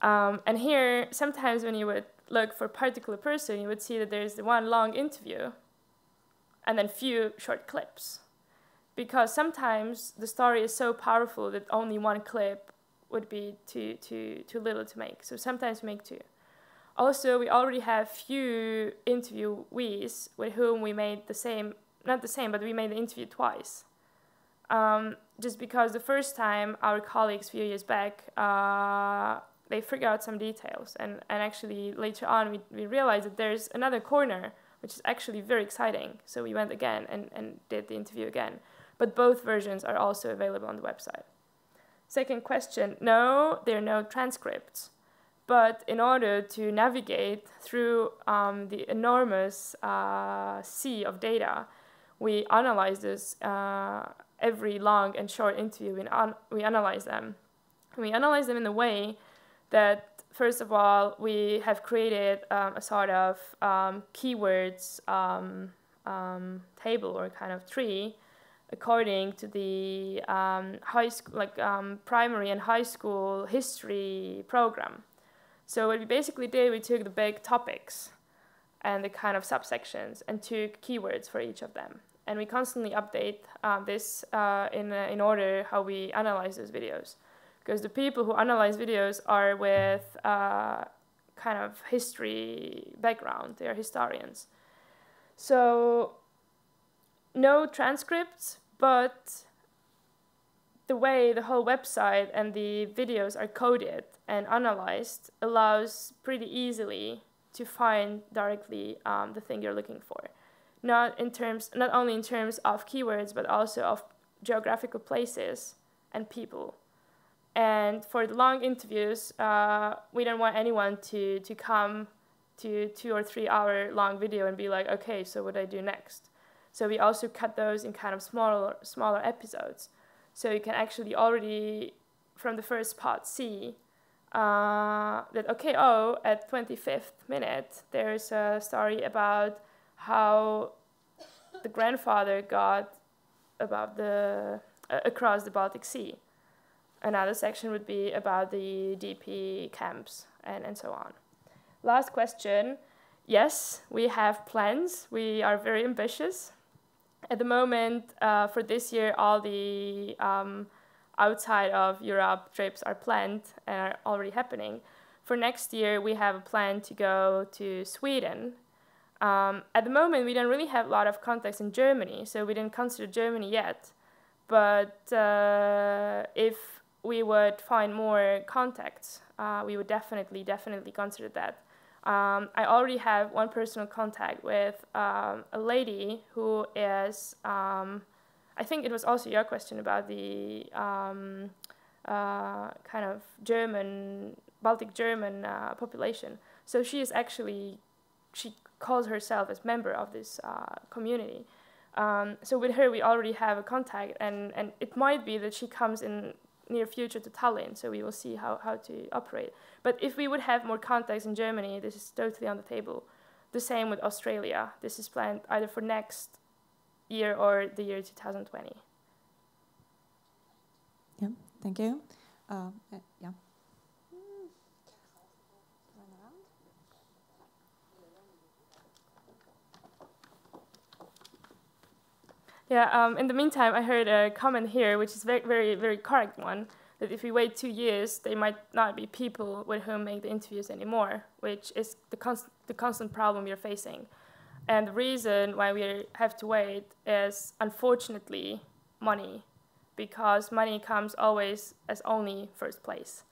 And here, sometimes when you would look for a particular person, you would see that there's the one long interview and then few short clips. Because sometimes the story is so powerful that only one clip would be too little to make. So sometimes we make two. Also, we already have few interviewees with whom we made but we made the interview twice. Just because the first time our colleagues a few years back, they figured out some details. And actually later on we realized that there's another corner, which is actually very exciting. So we went again and did the interview again. But both versions are also available on the website. Second question, no, there are no transcripts. But in order to navigate through the enormous sea of data, we analyze this every long and short interview. We analyze them. We analyze them in the way that, first of all, we have created a sort of keywords table or kind of tree according to the primary and high school history program. So what we basically did, we took the big topics and the kind of subsections and took keywords for each of them. And we constantly update this in order how we analyze those videos. Because the people who analyze videos are with kind of history background, they are historians. So no transcripts, but the way the whole website and the videos are coded and analyzed allows pretty easily to find directly the thing you're looking for. Not only in terms of keywords, but also of geographical places and people. And for the long interviews, we don't want anyone to come to 2 or 3 hour long video and be like, okay, so what do I do next? So we also cut those in kind of smaller episodes. So you can actually already, from the first part, see that, okay, at 25th minute, there's a story about how the grandfather got across the Baltic Sea. Another section would be about the DP camps and so on. Last question. Yes, we have plans. We are very ambitious. At the moment, for this year, all the outside of Europe trips are planned and are already happening. For next year, we have a plan to go to Sweden. At the moment, we don't really have a lot of contacts in Germany, so we didn't consider Germany yet. But if we would find more contacts, we would definitely consider that. I already have one personal contact with a lady who is, I think it was also your question about the kind of Baltic German population. So she calls herself as member of this community. So with her, we already have a contact, and it might be that she comes in near future to Tallinn, so we will see how to operate. But if we would have more contacts in Germany, this is totally on the table. The same with Australia. This is planned either for next year or the year 2020. Yeah, thank you. Yeah. Yeah, in the meantime, I heard a comment here, which is very, very correct one, that if we wait 2 years, there might not be people with whom make the interviews anymore, which is the constant problem we're facing. And the reason why we have to wait is, unfortunately, money, because money comes always as only first place.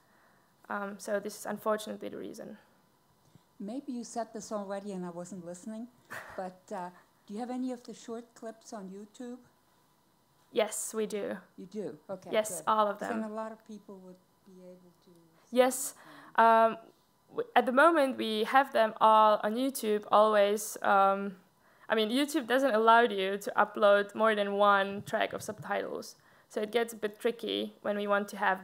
So this is unfortunately the reason. Maybe you said this already and I wasn't listening, but do you have any of the short clips on YouTube? Yes, we do. You do? Okay. Yes, good. all of them. Then a lot of people would be able to... Yes. At the moment, we have them all on YouTube always. I mean, YouTube doesn't allow you to upload more than one track of subtitles. So it gets a bit tricky when we want to have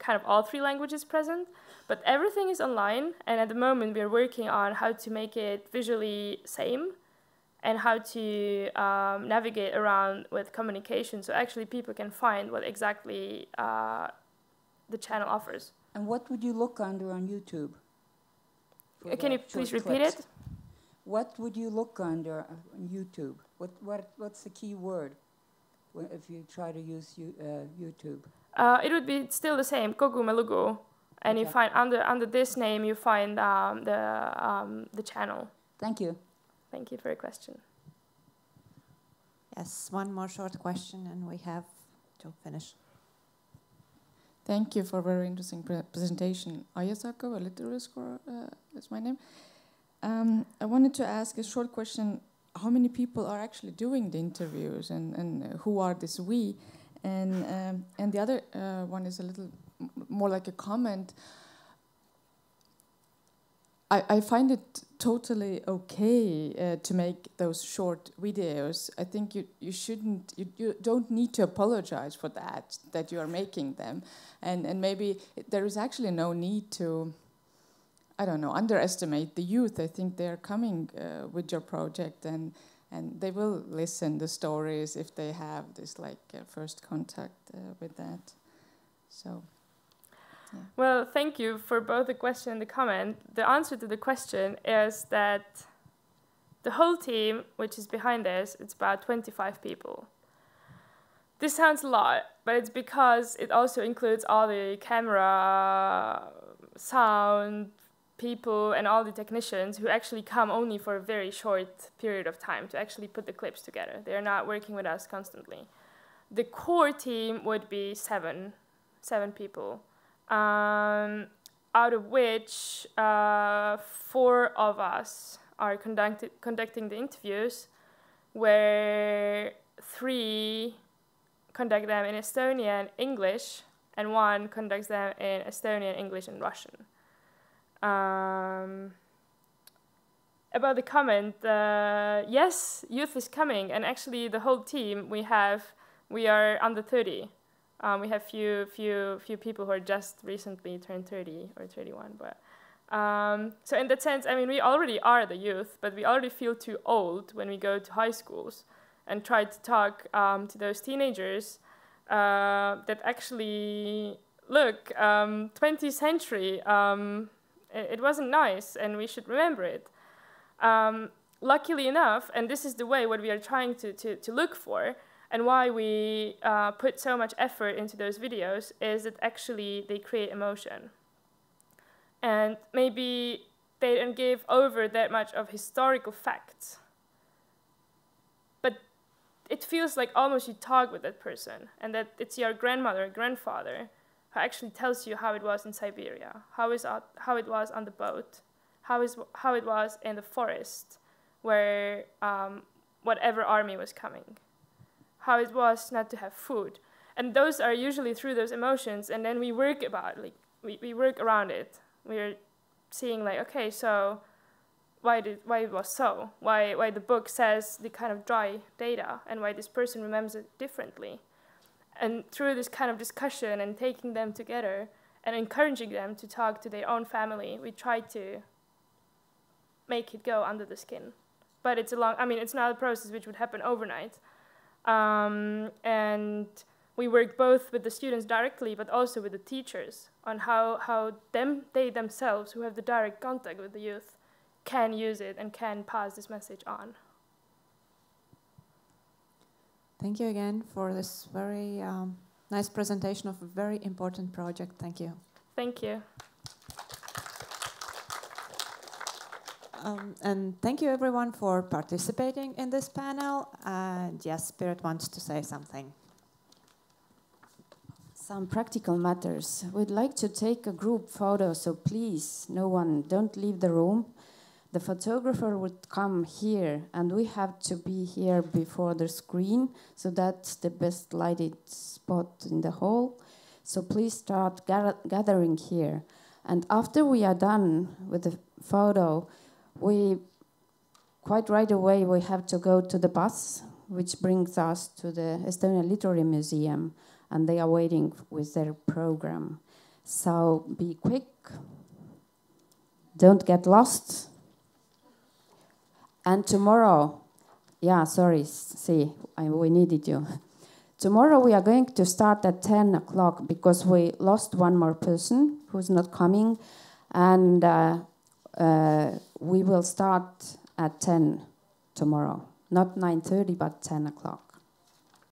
kind of all 3 languages present, but everything is online, and at the moment we're working on how to make it visually same and how to navigate around with communication so actually people can find what exactly the channel offers. And what would you look under on YouTube? Can you please repeat it? What would you look under on YouTube? What's the key word if you try to use YouTube? It would be still the same, Kogume lugu, and you find under this name you find the channel. Thank you. Thank you for your question. Yes, one more short question, and we have to finish. Thank you for a very interesting presentation. Ayasako, a literary scholar, is my name. I wanted to ask a short question. How many people are actually doing the interviews, and who are this we? And the other one is a little more like a comment. I find it totally okay to make those short videos. I think you don't need to apologize for that you are making them. And maybe there is actually no need to, I don't know, underestimate the youth. I think they're coming with your project and they will listen the stories if they have this first contact with that. So. Yeah. Well, thank you for both the question and the comment. The answer to the question is that the whole team, which is behind this, it's about 25 people. This sounds a lot, but it's because it also includes all the camera, sound, people, and all the technicians who actually come only for a very short period of time to actually put the clips together. They're not working with us constantly. The core team would be seven people. Out of which 4 of us are conducting the interviews, where 3 conduct them in Estonian, English, and 1 conducts them in Estonian, English, and Russian. About the comment, yes, youth is coming, and actually the whole team we are under 30. We have few people who are just recently turned 30 or 31, but so in that sense, I mean, we already are the youth, but we already feel too old when we go to high schools and try to talk to those teenagers that actually look 20th century. It wasn't nice, and we should remember it. Luckily enough, and this is the way what we are trying to look for. And why we put so much effort into those videos is that actually they create emotion. And maybe they don't give over that much of historical facts. But it feels like almost you talk with that person, and that it's your grandmother or grandfather who actually tells you how it was in Siberia, how it was on the boat, how it was in the forest, where whatever army was coming. How it was not to have food. And those are usually through those emotions, and then we work we work around it. We're seeing okay, so why it was so? Why the book says the kind of dry data, and why this person remembers it differently. And through this kind of discussion and taking them together and encouraging them to talk to their own family, we try to make it go under the skin. But it's it's not a process which would happen overnight. And we work both with the students directly, but also with the teachers on how they themselves, who have the direct contact with the youth, can use it and can pass this message on. Thank you again for this very nice presentation of a very important project. Thank you. Thank you. And thank you everyone for participating in this panel. And yes, Spirit wants to say something. Some practical matters. We'd like to take a group photo, so please, no one, don't leave the room. The photographer would come here, and we have to be here before the screen, so that's the best lighted spot in the hall. So please start gathering here. And after we are done with the photo, we quite right away we have to go to the bus, which brings us to the Estonian Literary Museum, and they are waiting with their program. So be quick. Don't get lost. And tomorrow, yeah, sorry, see, we needed you. Tomorrow we are going to start at 10 o'clock because we lost one more person who's not coming. And we will start at 10 tomorrow. Not 9:30, but 10 o'clock.